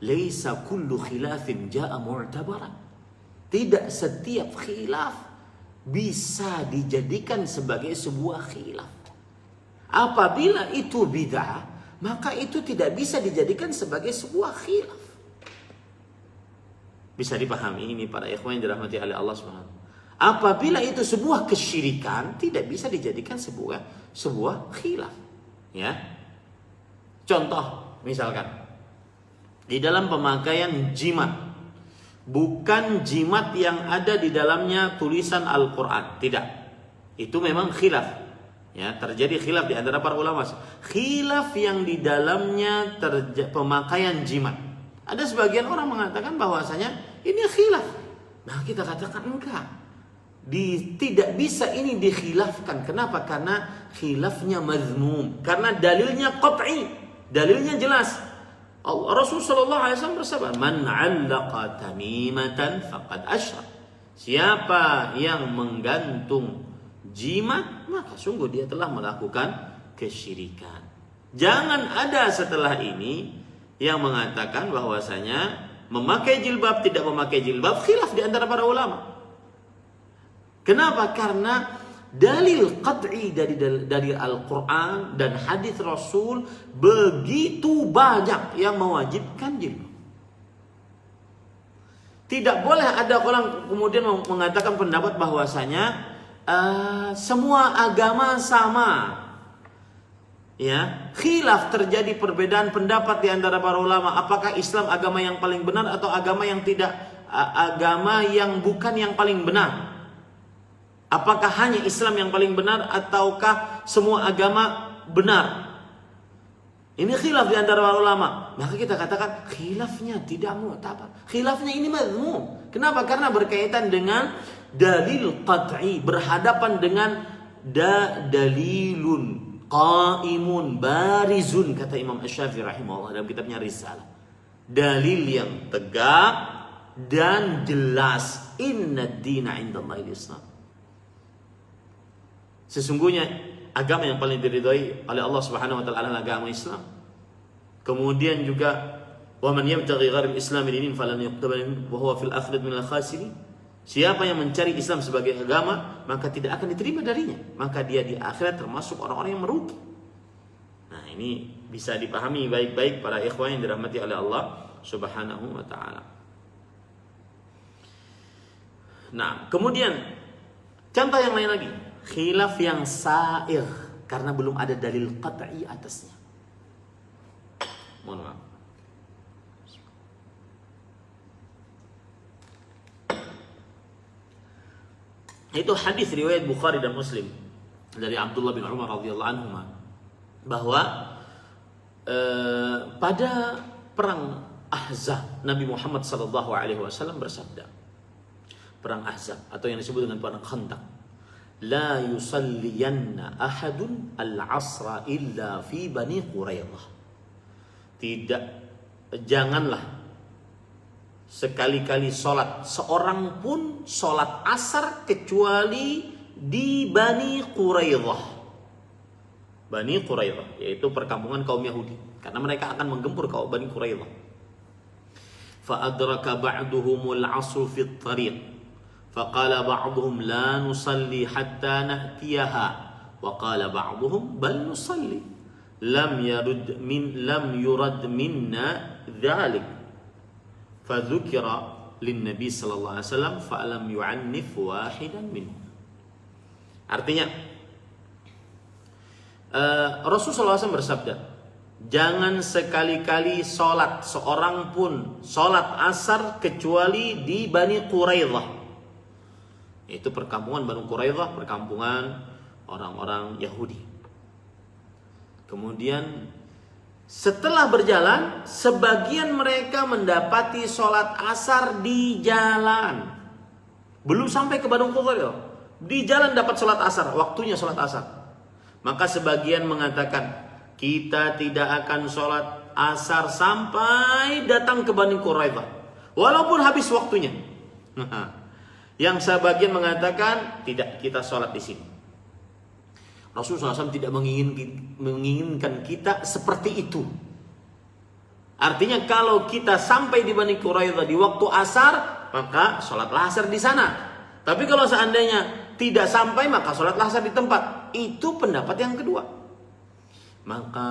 laisa kullu khilafin jaa mu'tabaran. Tidak setiap khilaf bisa dijadikan sebagai sebuah khilaf. Apabila itu bid'ah, maka itu tidak bisa dijadikan sebagai sebuah khilaf. Bisa dipahami ini para ikhwan yang dirahmati oleh Allah SWT. Apabila itu sebuah kesyirikan, tidak bisa dijadikan sebuah khilaf. Ya. Contoh, misalkan di dalam pemakaian jimat, bukan jimat yang ada di dalamnya tulisan Al-Quran, tidak. Itu memang khilaf. Ya, terjadi khilaf di antara para ulama. Khilaf yang di dalamnya pemakaian jimat. Ada sebagian orang mengatakan bahwasanya ini khilaf. Nah, kita katakan enggak. Tidak bisa ini dikhilafkan. Kenapa? Karena khilafnya mazmum. Karena dalilnya qat'i, dalilnya jelas. Rasulullah SAW bersabda, "Man 'allaqa tamimatan faqad asyrak." Siapa yang menggantung jimat, maka sungguh dia telah melakukan kesyirikan. Jangan ada setelah ini yang mengatakan bahwasanya memakai jilbab tidak memakai jilbab khilaf di antara para ulama. Kenapa? Karena dalil qat'i dari Al-Quran dan hadis Rasul begitu banyak yang mewajibkan jilbab. Tidak boleh ada orang kemudian mengatakan pendapat bahwasanya semua agama sama. Ya, khilaf, terjadi perbedaan pendapat di antara para ulama. Apakah Islam agama yang paling benar atau agama yang tidak, agama yang bukan yang paling benar? Apakah hanya Islam yang paling benar ataukah semua agama benar? Ini khilaf di antara para ulama. Maka kita katakan khilafnya tidak mu'tabar. Khilafnya ini mazmum. Kenapa? Karena berkaitan dengan dalil qat'i, berhadapan dengan dalilun qaimun barizun, kata Imam Asy-Syafi'i rahimahullah dalam kitabnya Risalah. Dalil yang tegak dan jelas. Innad dina 'indallahil Islam. Sesungguhnya agama yang paling diridhai oleh Allah Subhanahu wa taala adalah agama Islam. Kemudian juga wa man yabtaghi ghairal Islam dinan falan yuqbal minhu wa huwa fil akhirati minal khasirin. Siapa yang mencari Islam sebagai agama, maka tidak akan diterima darinya, maka dia di akhirat termasuk orang-orang yang merugi. Nah, ini bisa dipahami baik-baik para ikhwan yang dirahmati oleh Allah Subhanahu wa taala. Nah, kemudian contoh yang lain lagi, khilaf yang sa'ir karena belum ada dalil qat'i atasnya. Mohon maaf. Itu hadis riwayat Bukhari dan Muslim dari Abdullah bin Umar radhiyallahu anhu bahwa pada perang Ahzab Nabi Muhammad sallallahu alaihi wasallam bersabda, perang Ahzab atau yang disebut dengan perang Khandaq, la yusalliyanna ahadun al-'asra illa fi Bani Quraidah. Janganlah sekali-kali sholat seorang pun sholat asar kecuali di Bani Quraidah. Bani Quraidah yaitu perkampungan kaum Yahudi, karena mereka akan menggempur kaum Bani Quraidah. Fa adraka ba'duhumul 'asr fi at-tariq faqala ba'duhum la nusalli hatta na'tiyaha wa qala ba'duhum bal nusalli lam yurad minna dhalik fadzukira linnabi sallallahu alaihi wasallam fa'lam yu'annif wahidan minhum. Artinya Rasulullah SAW bersabda, jangan sekali-kali sholat seorang pun sholat asar kecuali di Bani Quraidah. Itu perkampungan Bani Quraidah, perkampungan orang-orang Yahudi. Kemudian setelah berjalan, sebagian mereka mendapati sholat asar di jalan. Belum sampai ke Bani Quraidah, di jalan dapat sholat asar, waktunya sholat asar. Maka sebagian mengatakan, kita tidak akan sholat asar sampai datang ke Bani Quraidah, walaupun habis waktunya. Yang sebagian mengatakan, tidak, kita sholat di sini. Rasulullah SAW tidak menginginkan kita seperti itu. Artinya kalau kita sampai di Bani Quraidah di waktu asar, maka sholatlah asar di sana. Tapi kalau seandainya tidak sampai, maka sholatlah asar di tempat. Itu pendapat yang kedua. Maka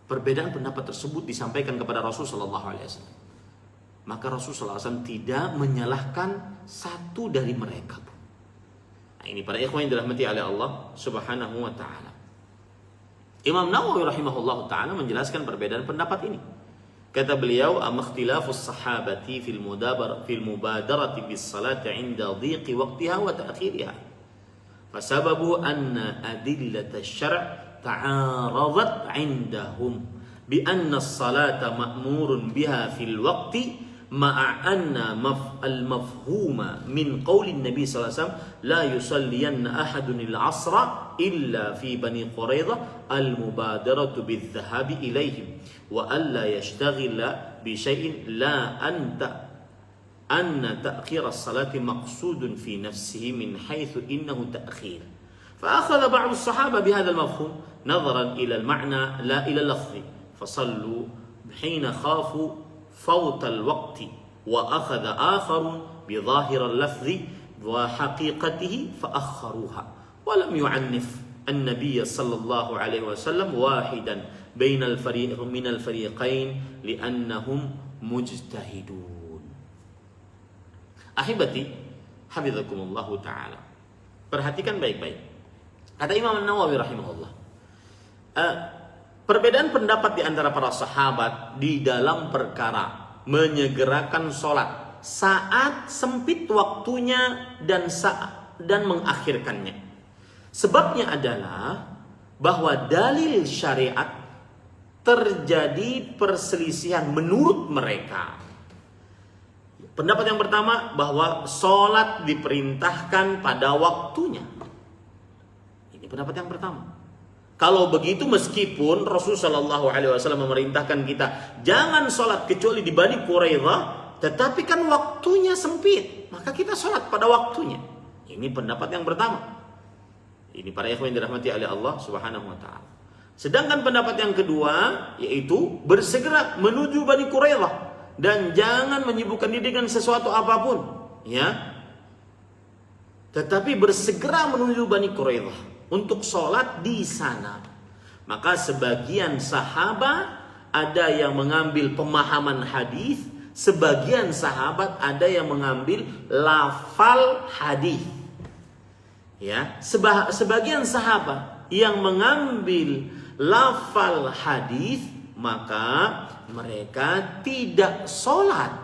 perbedaan pendapat tersebut disampaikan kepada Rasulullah SAW. Maka Rasulullah SAW tidak menyalahkan satu dari mereka pun. Nah, ini para ikhwan yang dirahmati oleh Allah Subhanahu wa taala. Imam Nawawi rahimahullah taala menjelaskan perbedaan pendapat ini. Kata beliau, "Amakhtilafus sahabati fil mubadarati bis salati 'inda dhiqi waqtiha wa ta'khiriha. Fasababu anna adillata asy-syar' ta'aradat 'indahum bi anna as-salata ma'murun biha fil waqti ma'a anna al-mafhuma min qawli Nabi sallallahu alaihi wasallam la yusalliyanna ahadun al-'asra illa fi Bani Quraidah al-mubadaratu bil-dhahabi ilaihim wa alla yashtaghila bi syai'in la anna ta'khir as-salati maqsudun fi nafsihi min haitsu innahu ta'khir." فأخذ بعض الصحابة بهذا المفهوم نظرا إلى المعنى لا إلى اللفظ فصلوا حين خافوا فوت الوقت وأخذ آخر بظاهر اللفظ وحقيقته فأخروها ولم يعنف النبي صلى الله عليه وسلم واحدا بين من الفريقين لأنهم مجتهدون. Ahibati hafizakumullah ta'ala. Perhatikan baik-baik. Kata Imam Nawawi rahimahullah, perbedaan pendapat di antara para sahabat di dalam perkara menyegerakan sholat saat sempit waktunya dan mengakhirkannya. Sebabnya adalah bahwa dalil syariat terjadi perselisihan menurut mereka. Pendapat yang pertama bahwa sholat diperintahkan pada waktunya. Ini pendapat yang pertama. Kalau begitu meskipun Rasulullah SAW memerintahkan kita jangan sholat kecuali di Bani Quraidah, tetapi kan waktunya sempit, maka kita sholat pada waktunya. Ini pendapat yang pertama. Ini para ikhwan yang dirahmati oleh Allah Subhanahu wa taala. Sedangkan pendapat yang kedua yaitu bersegera menuju Bani Quraidah dan jangan menyibukkan diri dengan sesuatu apapun, ya. Tetapi bersegera menuju Bani Quraidah untuk sholat di sana. Maka sebagian sahabat ada yang mengambil pemahaman hadis, sebagian sahabat ada yang mengambil lafal hadis. Ya, sebagian sahabat yang mengambil lafal hadis, maka mereka tidak sholat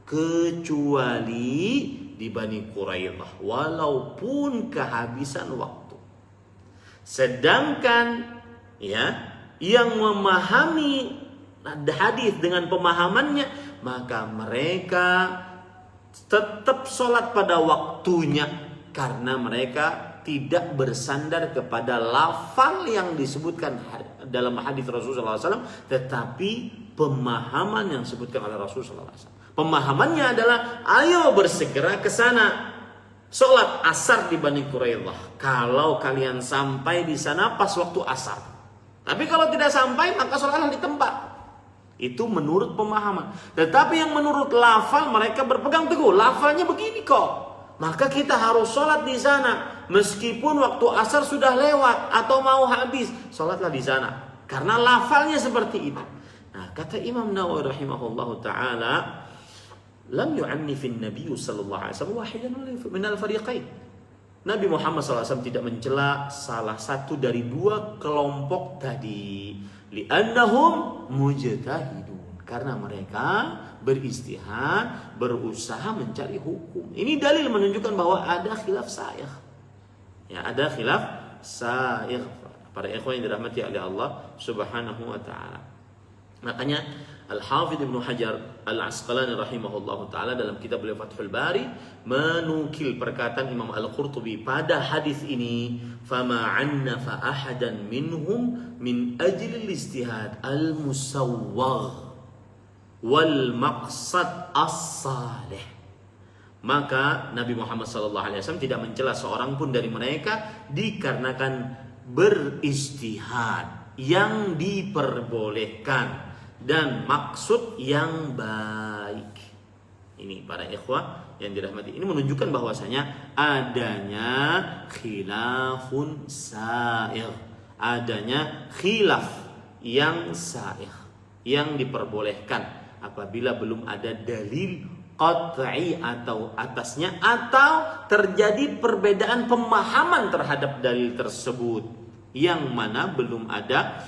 kecuali di Bani Quraidah walaupun kehabisan waktu. Sedangkan ya yang memahami hadis dengan pemahamannya, maka mereka tetap sholat pada waktunya karena mereka tidak bersandar kepada lafal yang disebutkan dalam hadis Rasulullah SAW, tetapi pemahaman yang disebutkan oleh Rasulullah SAW. Pemahamannya adalah ayo bersegera ke sana. Sholat asar di Bani Quraidah. Kalau kalian sampai di sana pas waktu asar. Tapi kalau tidak sampai maka sholatlah di tempat. Itu menurut pemahaman. Tetapi yang menurut lafal mereka berpegang teguh. Lafalnya begini kok. Maka kita harus sholat di sana. Meskipun waktu asar sudah lewat atau mau habis. Sholatlah di sana. Karena lafalnya seperti itu. Nah, kata Imam Nawawi rahimahullahu ta'ala, lam yu'annifin Nabi sallallahu alaihi wasallam wahidan min al-fariqain. Nabi Muhammad SAW tidak mencela salah satu dari dua kelompok tadi. Li'annahum mujtahidun. Karena mereka beristihad, berusaha mencari hukum. Ini dalil menunjukkan bahwa ada khilaf sa'igh. Ya, ada khilaf sa'igh. Para ikhwan yang dirahmati oleh Allah Subhanahu wa taala. Makanya Al-Hafidh Ibnu Hajar Al-Asqalani rahimahullahu taala dalam kitab beliau Fathul Bari menukil perkataan Imam Al-Qurtubi pada hadis ini, fama annafa ahadan minhum min ajli al-ijtihad al-musawwagh wal maqsad as-salih. Maka Nabi Muhammad SAW tidak mencela seorang pun dari mereka dikarenakan beristihad yang diperbolehkan dan maksud yang baik. Ini para ikhwah yang dirahmati, ini menunjukkan bahwasanya adanya khilafun sa'ir, adanya khilaf yang sa'ih, yang diperbolehkan apabila belum ada dalil qat'i atau atasnya, atau terjadi perbedaan pemahaman terhadap dalil tersebut, yang mana belum ada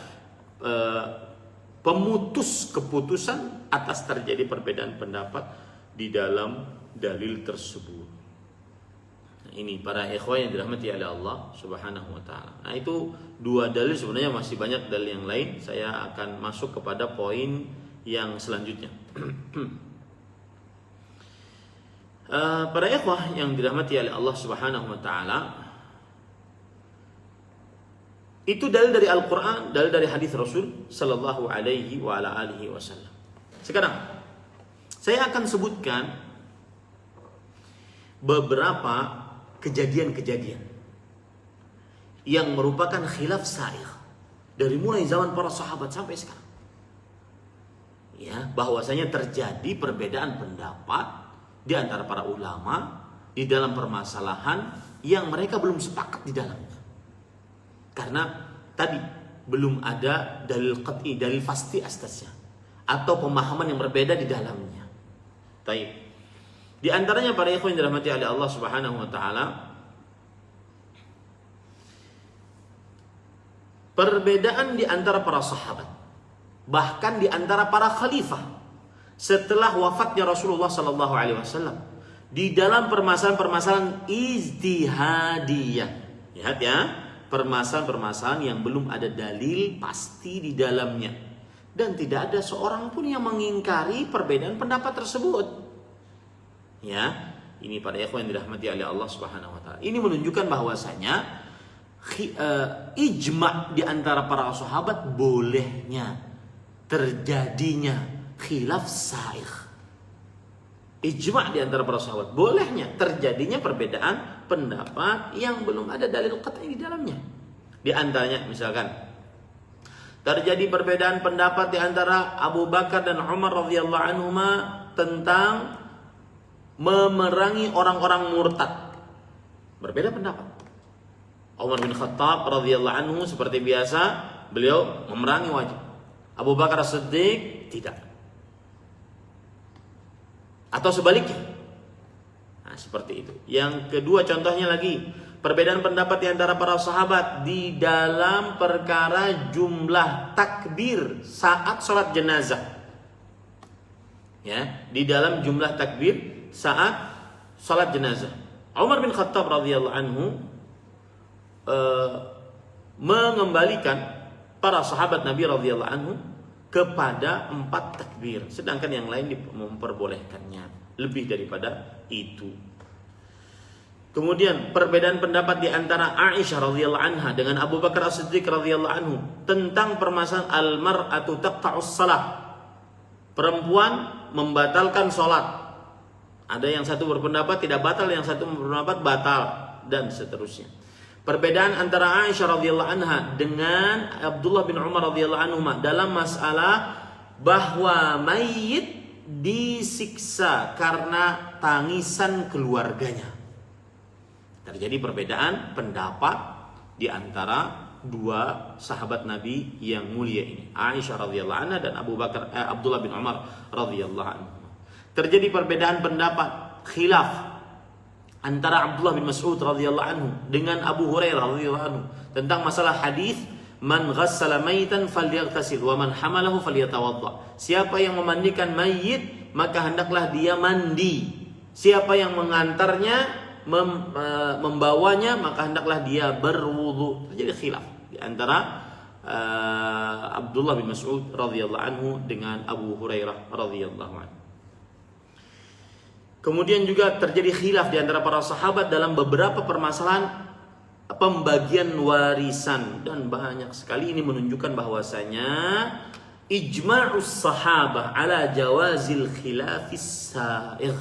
pemutus keputusan atas terjadi perbedaan pendapat di dalam dalil tersebut. Nah, ini para ikhwan yang dirahmati oleh Allah Subhanahu wa taala. Nah, itu dua dalil, sebenarnya masih banyak dalil yang lain. Saya akan masuk kepada poin yang selanjutnya. Para ikhwah yang dirahmati oleh Allah Subhanahu wa taala, itu dalil dari Al-Quran, dalil dari hadis Rasul Sallallahu Alaihi wa ala alihi Wasallam. Sekarang saya akan sebutkan beberapa kejadian-kejadian yang merupakan khilaf sa'ir dari mulai zaman para sahabat sampai sekarang. Ya, bahwasanya terjadi perbedaan pendapat di antara para ulama di dalam permasalahan yang mereka belum sepakat di dalamnya. Karena tadi belum ada dalil qat'i, dalil pasti atasnya, atau pemahaman yang berbeda di dalamnya. Baik. Di antaranya para ikhwan yang dirahmati oleh Allah Subhanahu wa taala, perbedaan di antara para sahabat, bahkan di antara para khalifah setelah wafatnya Rasulullah sallallahu alaihi wasallam di dalam permasalahan-permasalahan ijtihadiyah. Lihat ya, permasalahan-permasalahan yang belum ada dalil pasti di dalamnya, dan tidak ada seorang pun yang mengingkari perbedaan pendapat tersebut. Ya, ini pada ikhwan yang dirahmati oleh Allah Subhanahu wa taala. Ini menunjukkan bahwasanya ijma' di antara para sahabat bolehnya terjadinya khilaf sa'ikh. Ijma' di antara para sahabat bolehnya terjadinya perbedaan pendapat yang belum ada dalil qat'i di dalamnya. Di antaranya misalkan terjadi perbedaan pendapat di antara Abu Bakar dan Umar radhiyallahu anhuma tentang memerangi orang-orang murtad. Berbeda pendapat. Umar bin Khattab radhiyallahu anhu seperti biasa beliau memerangi wajib. Abu Bakar As-Siddiq tidak. Atau sebaliknya. Nah, seperti itu. Yang kedua contohnya lagi, perbedaan pendapat di antara para sahabat di dalam perkara jumlah takbir saat sholat jenazah. Ya, di dalam jumlah takbir saat sholat jenazah. Umar bin Khattab radhiyallahu anhu mengembalikan para sahabat Nabi radhiyallahu anhu kepada 4 takbir, sedangkan yang lain memperbolehkannya lebih daripada itu. Kemudian perbedaan pendapat di antara Aisyah radhiyallahu anha dengan Abu Bakar As-Siddiq radhiyallahu anhu tentang permasalahan al-mar'atu taqta'us shalah. Perempuan membatalkan salat. Ada yang satu berpendapat tidak batal, yang satu berpendapat batal, dan seterusnya. Perbedaan antara Aisyah radhiyallahu anha dengan Abdullah bin Umar radhiyallahu anhu dalam masalah bahwa mayit disiksa karena tangisan keluarganya. Terjadi perbedaan pendapat di antara dua sahabat Nabi yang mulia ini, Aisyah radhiyallahu anha dan Abdullah bin Umar radhiyallahu anhu. Terjadi perbedaan pendapat, khilaf antara Abdullah bin Mas'ud radhiyallahu anhu dengan Abu Hurairah radhiyallahu anhu tentang masalah hadis man ghassala maitan falyaghtasil wa man hamalahu falyatawadda. Siapa yang memandikan mayit maka hendaklah dia mandi. Siapa yang mengantarnya membawanya maka hendaklah dia berwudu. Terjadi khilaf di antara Abdullah bin Mas'ud radhiyallahu anhu dengan Abu Hurairah radhiyallahu anhu. Kemudian juga terjadi khilaf di antara para sahabat dalam beberapa permasalahan pembagian warisan, dan banyak sekali. Ini menunjukkan bahwasanya ijma'us sahabah ala jawazil khilafis sa'ir.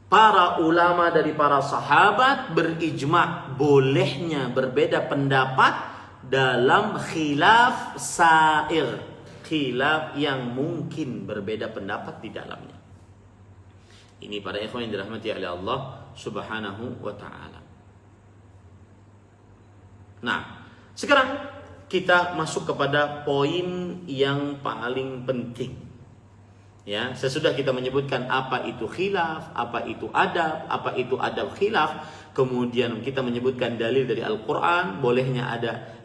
Para ulama dari para sahabat berijma' bolehnya berbeda pendapat dalam khilaf sa'ir, khilaf yang mungkin berbeda pendapat di dalamnya. Ini para ikhwan yang dirahmati oleh Allah Subhanahu wa taala. Nah, sekarang kita masuk kepada poin yang paling penting. Ya, sesudah kita menyebutkan apa itu khilaf, apa itu adab khilaf, kemudian kita menyebutkan dalil dari Al-Qur'an, bolehnya ada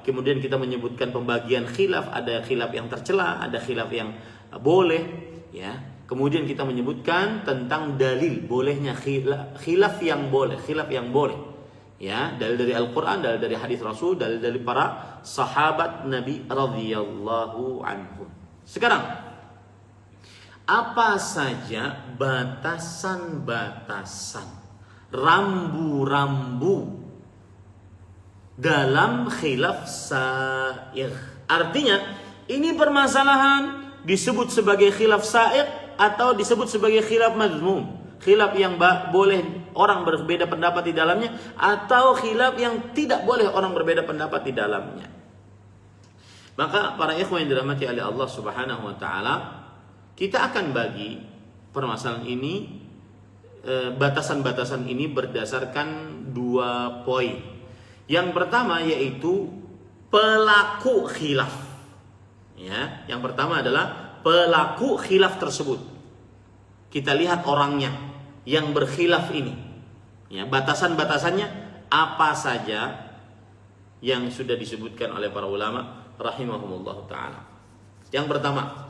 kemudian kita menyebutkan pembagian khilaf, ada khilaf yang tercela, ada khilaf yang boleh, ya. Kemudian kita menyebutkan tentang dalil bolehnya khilaf yang boleh. Ya, dalil dari Al-Qur'an, dalil dari hadis Rasul, dalil dari para sahabat Nabi radhiyallahu anhum. Sekarang, apa saja batasan-batasan, rambu-rambu dalam khilaf sa'ir? Artinya, ini permasalahan disebut sebagai khilaf sa'ir atau disebut sebagai khilaf mazmum. Khilaf yang boleh orang berbeda pendapat di dalamnya, atau khilaf yang tidak boleh orang berbeda pendapat di dalamnya. Maka para ikhwan yang dirahmati oleh Allah Subhanahu wa taala, kita akan bagi permasalahan ini, batasan-batasan ini berdasarkan 2 poin. Yang pertama yaitu pelaku khilaf. Ya, yang pertama adalah pelaku khilaf tersebut. Kita lihat orangnya yang berkhilaf ini. Ya, batasan-batasannya apa saja yang sudah disebutkan oleh para ulama rahimahumullah taala. Yang pertama,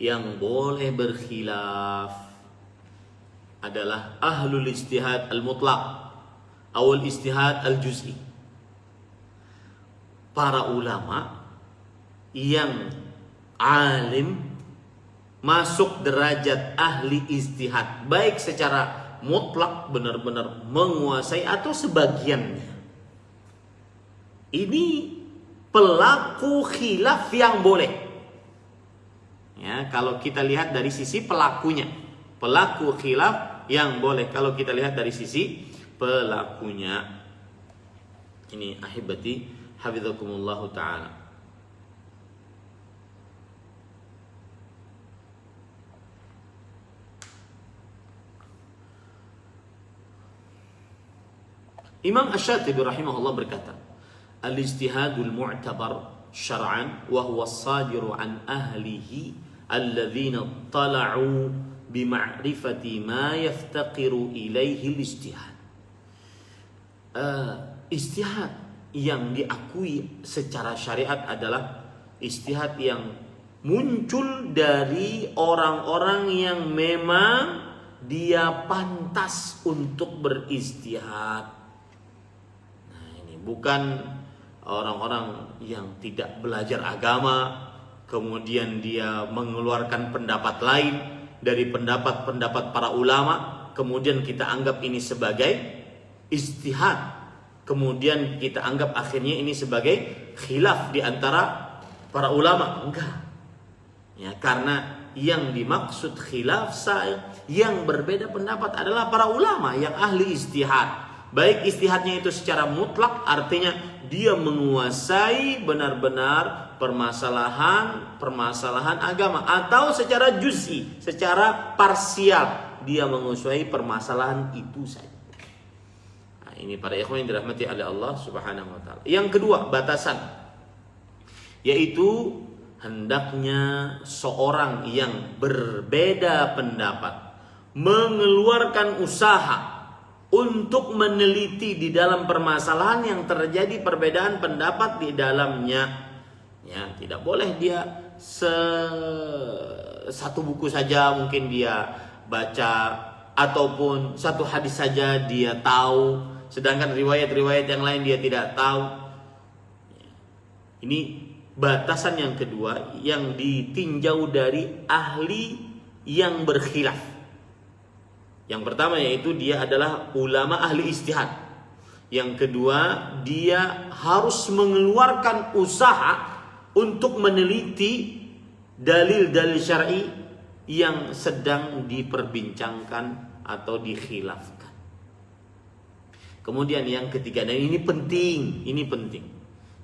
yang boleh berkhilaf adalah ahlul ijtihad al-mutlaq atau ijtihad al-juz'i. Para ulama yang alim masuk derajat ahli ijtihad, baik secara mutlak benar-benar menguasai atau sebagiannya. Ini pelaku khilaf yang boleh. Ya, kalau kita lihat dari sisi pelakunya, pelaku khilaf yang boleh. Kalau kita lihat dari sisi pelakunya, ini ahibati hafizakumullah ta'ala. Imam Asy-Syatibi rahimahullah berkata, al-ijtihadul mu'tabar syar'an wa huwa as-sadiru an ahlihi alladzina tala'u bima'rifati ma yaftaqiru ilaihi al-ijtihad. Ijtihad yang diakui secara syariat adalah ijtihad yang muncul dari orang-orang yang memang dia pantas untuk berijtihad. Bukan orang-orang yang tidak belajar agama, kemudian dia mengeluarkan pendapat lain dari pendapat-pendapat para ulama, kemudian kita anggap ini sebagai ijtihad, kemudian kita anggap akhirnya ini sebagai khilaf di antara para ulama. Enggak. Ya, karena yang dimaksud khilaf sa'ir, yang berbeda pendapat adalah para ulama yang ahli ijtihad. Baik ijtihadnya itu secara mutlak, artinya dia menguasai benar-benar permasalahan agama, atau secara juz'i, secara parsial, dia menguasai permasalahan itu saja. Nah, ini para ikhwan yang dirahmati oleh Allah Subhanahu wa taala. Yang kedua, batasan, yaitu hendaknya seorang yang berbeda pendapat mengeluarkan usaha untuk meneliti di dalam permasalahan yang terjadi perbedaan pendapat di dalamnya. Ya, tidak boleh dia satu buku saja mungkin dia baca, ataupun satu hadis saja dia tahu, sedangkan riwayat-riwayat yang lain dia tidak tahu. Ini batasan yang kedua yang ditinjau dari ahli yang berkhilaf. Yang pertama yaitu dia adalah ulama ahli ijtihad. Yang kedua, dia harus mengeluarkan usaha untuk meneliti dalil-dalil syar'i yang sedang diperbincangkan atau dikhilafkan. Kemudian yang ketiga, dan ini penting,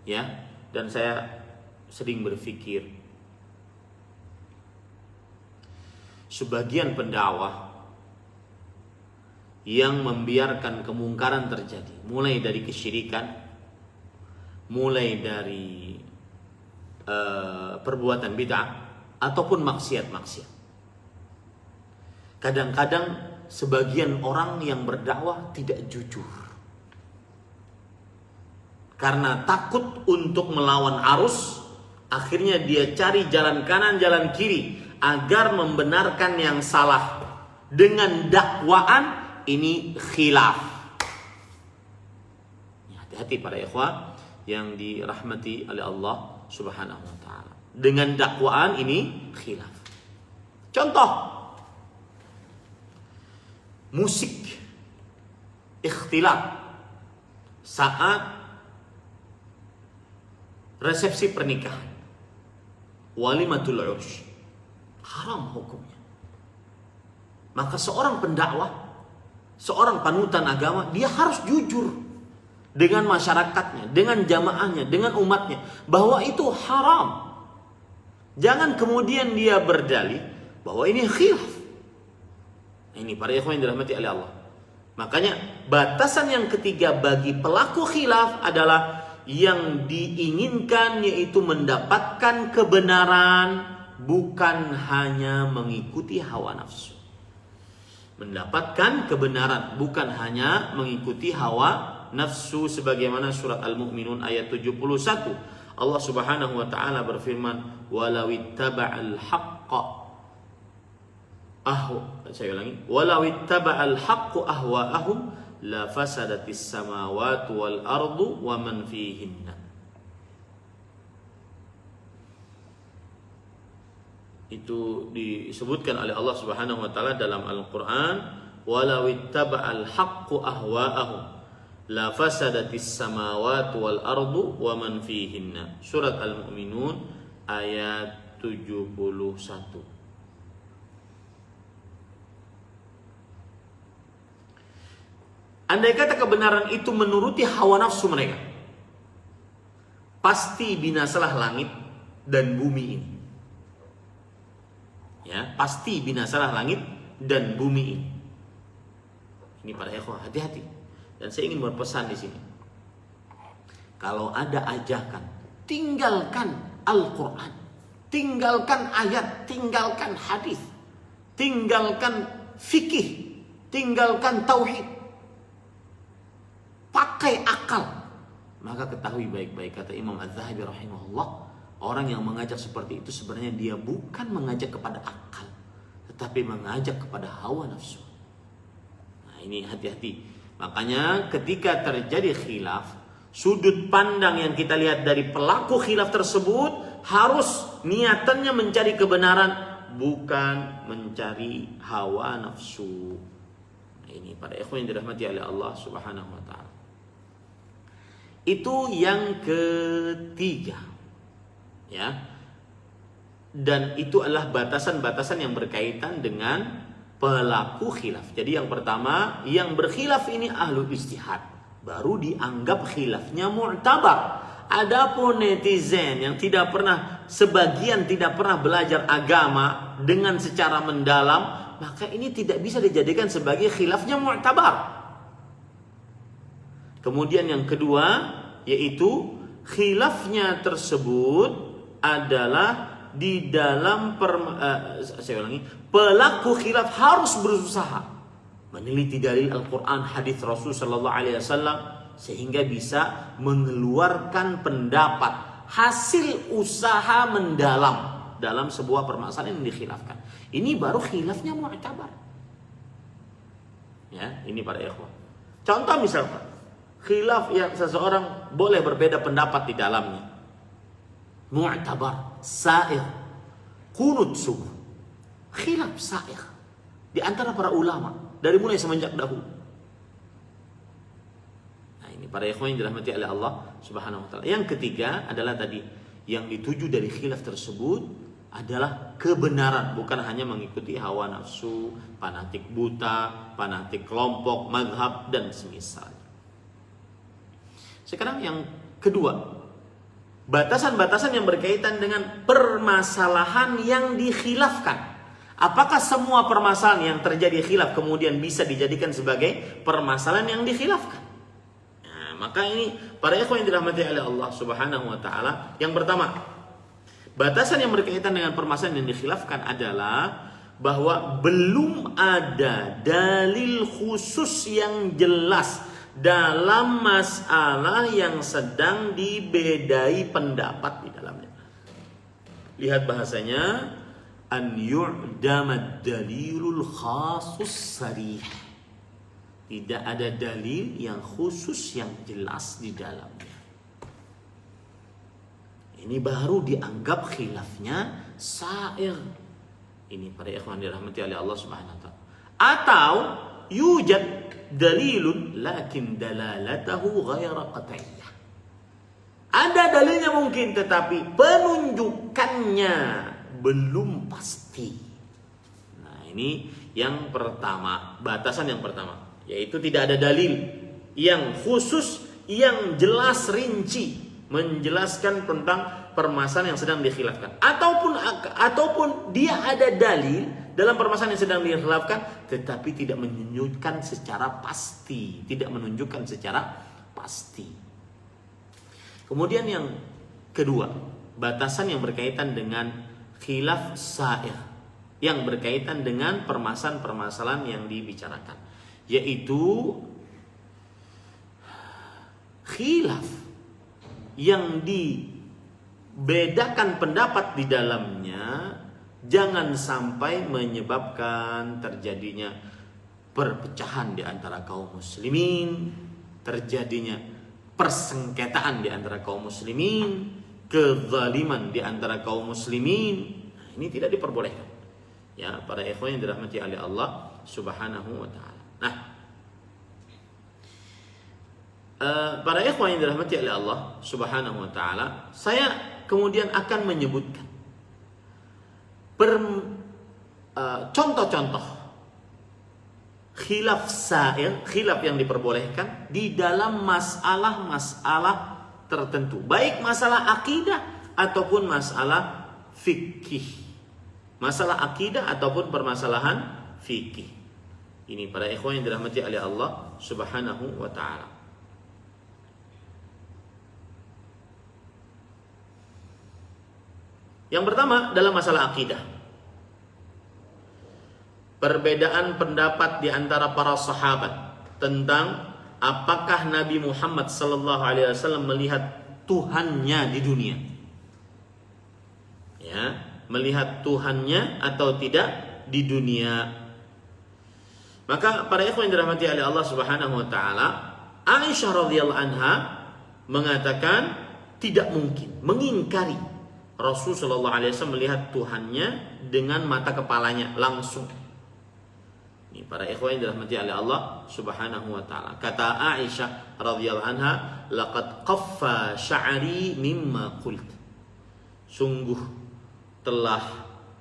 ya. Dan saya sering berpikir, sebagian pendakwah yang membiarkan kemungkaran terjadi, mulai dari kesyirikan, mulai dari perbuatan bid'ah ataupun maksiat-maksiat. Kadang-kadang sebagian orang yang berdakwah tidak jujur karena takut untuk melawan arus, akhirnya dia cari jalan kanan, jalan kiri agar membenarkan yang salah dengan dakwaan ini khilaf. Hati-hati para ikhwah yang dirahmati oleh Allah Subhanahu wa taala. Dengan dakwaan ini khilaf. Contoh musik ikhtilaf saat resepsi pernikahan, walimatul ursh, haram hukumnya. Maka seorang pendakwah, seorang panutan agama, dia harus jujur dengan masyarakatnya, dengan jamaahnya, dengan umatnya bahwa itu haram. Jangan kemudian dia berdalih bahwa ini khilaf. Ini para ikhwan yang dirahmati oleh Allah. Makanya batasan yang ketiga bagi pelaku khilaf adalah yang diinginkan yaitu mendapatkan kebenaran, bukan hanya mengikuti hawa nafsu. Mendapatkan kebenaran, bukan hanya mengikuti hawa nafsu, sebagaimana surat Al-Mu'minun ayat 71. Allah Subhanahu wa taala berfirman, "Walau ittaba'al haqqa walau ittaba'al haqqu ahwa'ahum la fasadatis samawati wal ardu wa man fihinna." Itu disebutkan oleh Allah Subhanahu wa taala dalam Al-Qur'an, walau ittaba'al haqqu ahwa'ahum la fasadatis samawati wal ardu wa man fihinna. Surat Al-Mu'minun ayat 71. Andai kata kebenaran itu menuruti hawa nafsu mereka, pasti binasalah langit dan bumi ini. Ya, pasti binasalah langit dan bumi ini. Ini para ikhwah, hati-hati. Dan saya ingin berpesan di sini. Kalau ada ajakan, tinggalkan Al-Quran, tinggalkan ayat, tinggalkan hadis, tinggalkan fikih, tinggalkan tauhid. Pakai akal. Maka ketahui baik-baik, kata Imam Az-Zahabi rahimahullah, orang yang mengajak seperti itu sebenarnya dia bukan mengajak kepada akal, tetapi mengajak kepada hawa nafsu. Nah, ini hati-hati. Makanya ketika terjadi khilaf, sudut pandang yang kita lihat dari pelaku khilaf tersebut harus niatannya mencari kebenaran, bukan mencari hawa nafsu. Nah, ini para ikhwan yang dirahmati oleh Allah Subhanahu wa taala. Itu yang ketiga. Ya. Dan itu adalah batasan-batasan yang berkaitan dengan pelaku khilaf. Jadi yang pertama, yang berkhilaf ini ahlu ijtihad, baru dianggap khilafnya mu'tabar. Adapun netizen yang tidak pernah, sebagian tidak pernah belajar agama dengan secara mendalam, maka ini tidak bisa dijadikan sebagai khilafnya mu'tabar. Kemudian yang kedua, yaitu khilafnya tersebut adalah di dalam pelaku khilaf harus berusaha meneliti dalil Al-Quran, hadis Rasul Sallallahu Alaihi Wasallam, sehingga bisa mengeluarkan pendapat hasil usaha mendalam dalam sebuah permasalahan yang dikhilafkan. Ini baru khilafnya mu'tabar. Ya, ini para ikhwan. Contoh misalkan khilaf yang seseorang boleh berbeda pendapat di dalamnya, mu'tabar, sa'ir, kunut subuh, khilaf sa'ir di antara para ulama dari mulai semenjak dahulu. Nah, ini para ikhwan yang dirahmati oleh Allah Subhanahu wa taala. Yang ketiga adalah tadi yang dituju dari khilaf tersebut adalah kebenaran, bukan hanya mengikuti hawa nafsu, fanatik buta, fanatik kelompok, mazhab dan semisal. Sekarang yang kedua, batasan-batasan yang berkaitan dengan permasalahan yang dikhilafkan. Apakah semua permasalahan yang terjadi khilaf kemudian bisa dijadikan sebagai permasalahan yang dikhilafkan? Nah, maka ini para ikhwan yang dirahmati oleh Allah Subhanahu wa taala, yang pertama, batasan yang berkaitan dengan permasalahan yang dikhilafkan adalah bahwa belum ada dalil khusus yang jelas dalam masalah yang sedang dibedai pendapat di dalamnya. Lihat bahasanya, an yu'damad dalilul khasus sarih. Tidak ada dalil yang khusus yang jelas di dalamnya. Ini baru dianggap khilafnya sa'ir. Ini para ikhwan dirahmati oleh Allah Subhanahu wa taala. Atau yujad dalilun lakin dalalatahu ghaira qat'iyyah. Ada dalilnya mungkin, tetapi penunjukannya belum pasti. Nah, ini yang pertama, batasan yang pertama, yaitu tidak ada dalil yang khusus, yang jelas rinci menjelaskan tentang permasalahan yang sedang dikhilafkan. Ataupun dia ada dalil dalam permasalahan yang sedang dikhilafkan, tetapi tidak menunjukkan secara pasti, Kemudian yang kedua, batasan yang berkaitan dengan khilaf sa'ir, yang berkaitan dengan permasalahan-permasalahan yang dibicarakan, yaitu khilaf yang dibedakan pendapat di dalamnya jangan sampai menyebabkan terjadinya perpecahan di antara kaum muslimin, terjadinya persengketaan di antara kaum muslimin, kezaliman di antara kaum muslimin. Nah, ini tidak diperbolehkan. Ya, para ikhwan yang dirahmati oleh Allah Subhanahu wa taala. Nah, para ikhwan yang dirahmati oleh Allah Subhanahu wa taala, saya kemudian akan menyebutkan contoh-contoh khilaf sa'ir, khilaf yang diperbolehkan di dalam masalah-masalah tertentu, baik masalah akidah ataupun masalah fikih. Masalah akidah ataupun permasalahan fikih. Ini para ikhwan yang dirahmati oleh Allah Subhanahu wa taala. Yang pertama dalam masalah akidah. Perbedaan pendapat di antara para sahabat tentang apakah Nabi Muhammad sallallahu alaihi wasallam melihat Tuhannya di dunia. Ya, melihat Tuhannya atau tidak di dunia. Maka para ikhwan yang dirahmati oleh Allah Subhanahu wa taala, Aisyah radhiyallahu anha mengatakan tidak mungkin, mengingkari Rasul sallallahu alaihi wasallam melihat Tuhannya dengan mata kepalanya langsung. Ini para ikhwan yang dirahmati oleh Allah Subhanahu wa taala. Kata Aisyah radhiyallahu anha, laqad qaffa sya'ri mimma qult. Sungguh telah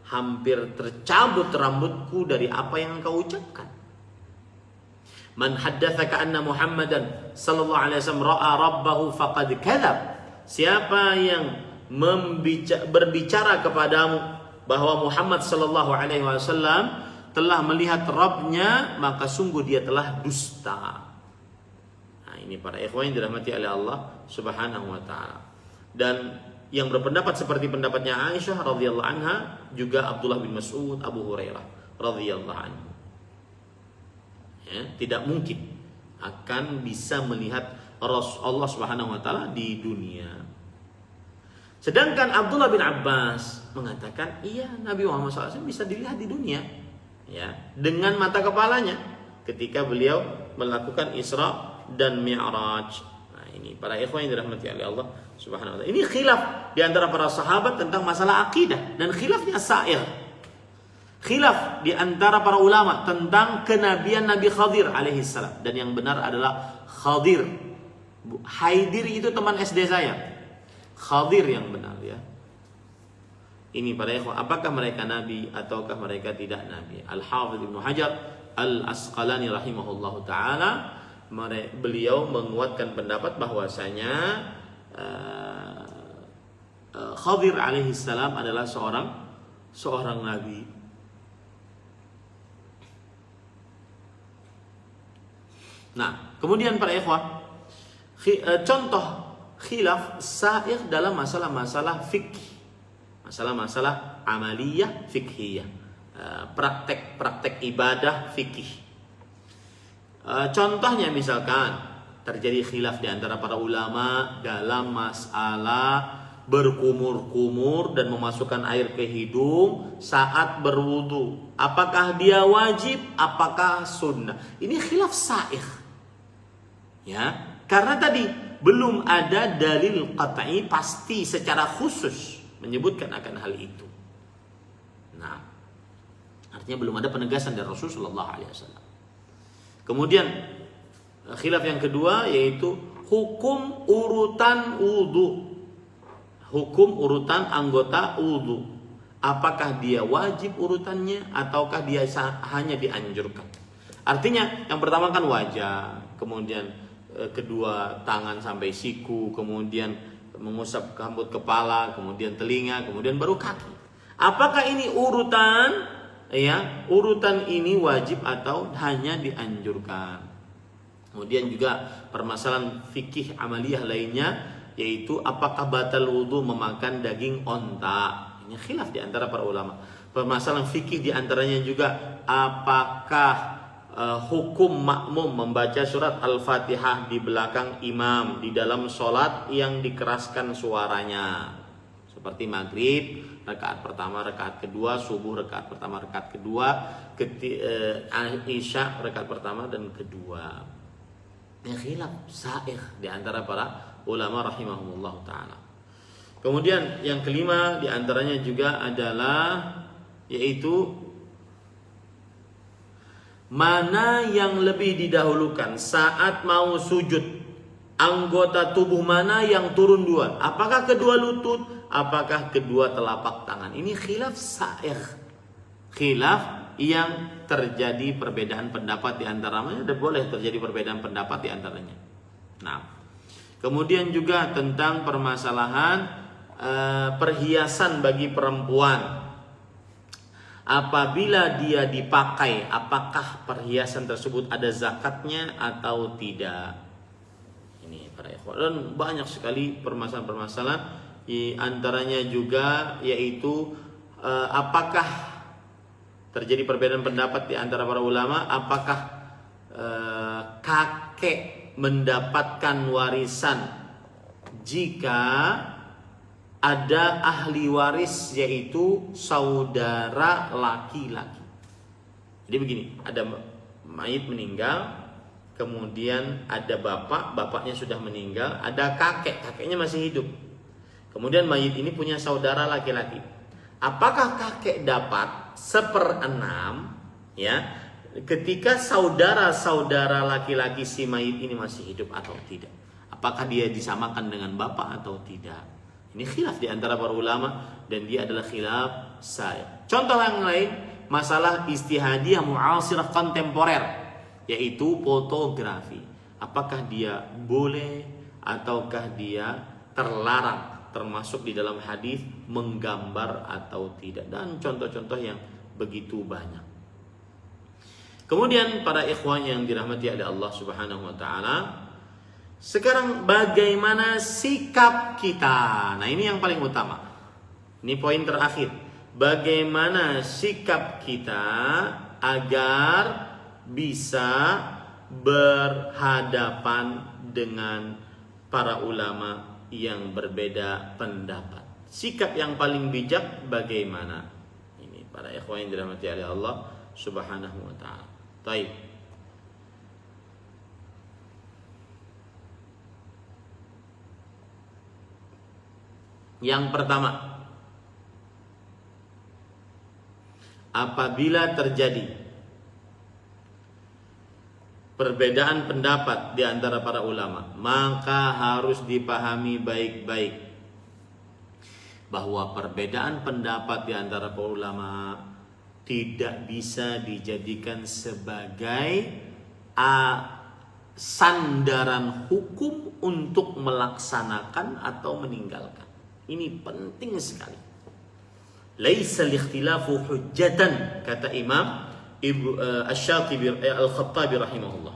hampir tercabut rambutku dari apa yang engkau ucapkan. Man haddatsaka anna Muhammadan sallallahu alaihi wasallam ra'a rabbahu faqad kadzab. Siapa yang berbicara kepadamu bahwa Muhammad sallallahu alaihi wasallam telah melihat Rabbnya, maka sungguh dia telah dusta. Nah, ini para ikhwan yang dirahmati oleh Allah Subhanahu wa taala. Dan yang berpendapat seperti pendapatnya Aisyah radhiyallahu anha juga Abdullah bin Mas'ud, Abu Hurairah radhiyallahu anhu. Ya, tidak mungkin akan bisa melihat Allah Subhanahu wa taala di dunia. Sedangkan Abdullah bin Abbas mengatakan, iya, Nabi Muhammad SAW bisa dilihat di dunia, ya, dengan mata kepalanya ketika beliau melakukan Isra dan Mi'raj. Nah, ini para ikhwan yang dirahmati oleh Allah Subhanahu wa taala. Ini khilaf di antara para sahabat tentang masalah akidah, dan khilafnya sa'ir. Khilaf di antara para ulama tentang kenabian Nabi Khadir alaihi salam, dan yang benar adalah Khadir. Haidir itu teman SD saya. Khadir yang benar, ya. Ini para ikhwan, apakah mereka nabi ataukah mereka tidak nabi? Al-Hafidz Ibnu Hajar Al-Asqalani rahimahullahu taala, beliau menguatkan pendapat bahwasanya Khadir alaihi salam adalah seorang nabi. Nah, kemudian para ikhwah, Contoh khilaf sa'ir dalam masalah-masalah fikih, masalah-masalah amaliyah fikhiyah, praktek-praktek ibadah fikih. Contohnya misalkan terjadi khilaf di antara para ulama dalam masalah berkumur-kumur dan memasukkan air ke hidung saat berwudu. Apakah dia wajib? Apakah sunnah? Ini khilaf sa'ir. Ya, karena tadi belum ada dalil qat'i pasti secara khusus menyebutkan akan hal itu. Nah, artinya belum ada penegasan dari Rasulullah SAW. Kemudian khilaf yang kedua yaitu hukum urutan wudu. Hukum urutan anggota wudu. Apakah dia wajib urutannya ataukah dia hanya dianjurkan? Artinya yang pertama kan wajah, kemudian kedua tangan sampai siku, kemudian mengusap rambut kepala, kemudian telinga, kemudian baru kaki. Apakah ini urutan? Ya, urutan ini wajib atau hanya dianjurkan? Kemudian juga permasalahan fikih amaliyah lainnya yaitu apakah batal wudu memakan daging onta. Ini khilaf di antara para ulama. Permasalahan fikih di antaranya juga apakah hukum makmum membaca surat Al-Fatihah di belakang imam di dalam sholat yang dikeraskan suaranya, seperti maghrib rakaat pertama, rakaat kedua, subuh rakaat pertama, rakaat kedua, isya rakaat pertama dan kedua. Ini khilaf sa'ir di antara para ulama rahimahumullah ta'ala. Kemudian yang kelima di antaranya juga adalah yaitu mana yang lebih didahulukan saat mau sujud. Anggota tubuh mana yang turun duluan? Apakah kedua lutut? Apakah kedua telapak tangan? Ini khilaf sa'ir. Khilaf yang terjadi perbedaan pendapat di antaranya, dan boleh terjadi perbedaan pendapat di antaranya. Nah, kemudian juga tentang permasalahan perhiasan bagi perempuan. Apabila dia dipakai, apakah perhiasan tersebut ada zakatnya atau tidak? Ini para ikhwan, dan banyak sekali permasalahan-permasalahan. Di antaranya juga yaitu apakah terjadi perbedaan pendapat di antara para ulama, apakah kakek mendapatkan warisan jika ada ahli waris yaitu saudara laki-laki. Jadi begini, ada mayit meninggal, kemudian ada bapaknya sudah meninggal, ada kakeknya masih hidup. Kemudian mayit ini punya saudara laki-laki. Apakah kakek dapat 1/6 ya ketika saudara-saudara laki-laki si mayit ini masih hidup atau tidak? Apakah dia disamakan dengan bapak atau tidak? Ini khilaf di antara para ulama dan dia adalah khilaf sa'ir. Contoh yang lain, masalah istihadiyah mu'asirah kontemporer, yaitu fotografi. Apakah dia boleh ataukah dia terlarang, termasuk di dalam hadis menggambar atau tidak, dan contoh-contoh yang begitu banyak. Kemudian para ikhwan yang dirahmati oleh Allah Subhanahu wa taala, sekarang bagaimana sikap kita? Nah, ini yang paling utama. Ini poin terakhir. Bagaimana sikap kita agar bisa berhadapan dengan para ulama yang berbeda pendapat. Sikap yang paling bijak bagaimana? Ini para ikhwan yang dirahmati oleh Allah Subhanahu wa taala. Baik. Yang pertama, apabila terjadi perbedaan pendapat di antara para ulama, maka harus dipahami baik-baik bahwa perbedaan pendapat di antara para ulama tidak bisa dijadikan sebagai sandaran hukum untuk melaksanakan atau meninggalkan. Ini penting sekali. Laisa al-ikhtilafu hujjatan, kata Imam Asy-Syatibi Al-Khattabi rahimahullah.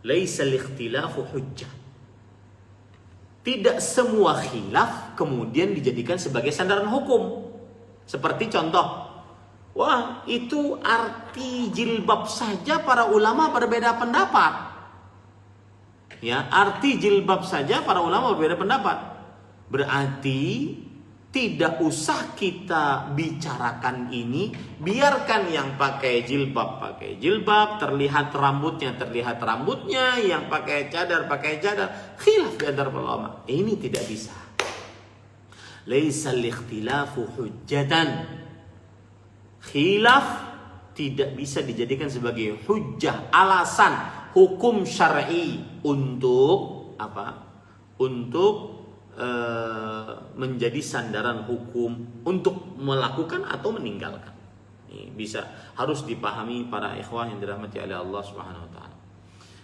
Laisa al-ikhtilafu hujjah. tidak semua khilaf kemudian dijadikan sebagai sandaran hukum. Seperti contoh, wah itu arti jilbab saja para ulama berbeda pendapat. Ya, arti jilbab saja para ulama berbeda pendapat. Berarti tidak usah kita bicarakan ini, biarkan yang pakai jilbab, terlihat rambutnya, yang pakai cadar, khilaf di antara ulama. Ini tidak bisa. Laisal ikhtilafu hujjatan. Khilaf tidak bisa dijadikan sebagai hujjah, alasan hukum syar'i untuk apa? Untuk menjadi sandaran hukum untuk melakukan atau meninggalkan. Ini bisa harus dipahami para ikhwah yang dirahmati oleh Allah Subhanahu wa taala.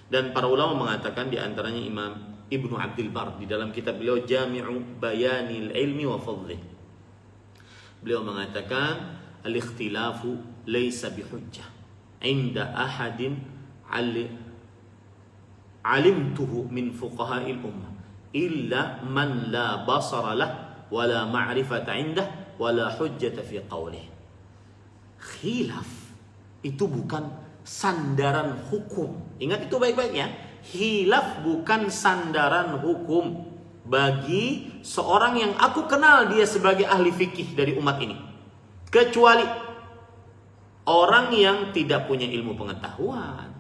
Dan para ulama mengatakan, di antaranya Imam Ibnu Abdul Bar di dalam kitab beliau Jami'u Bayanil Ilmi wa Fadlih. Beliau mengatakan al-ikhtilafu laysa bihujjah 'inda ahadin alimtuhu min fuqaha'il ummah illa man la basara lah wala ma'rifata indah wala hujjata fi qawlih. Khilaf itu bukan sandaran hukum. Ingat itu baik-baik ya. Khilaf bukan sandaran hukum bagi seorang yang aku kenal dia sebagai ahli fikih dari umat ini, kecuali orang yang tidak punya ilmu pengetahuan,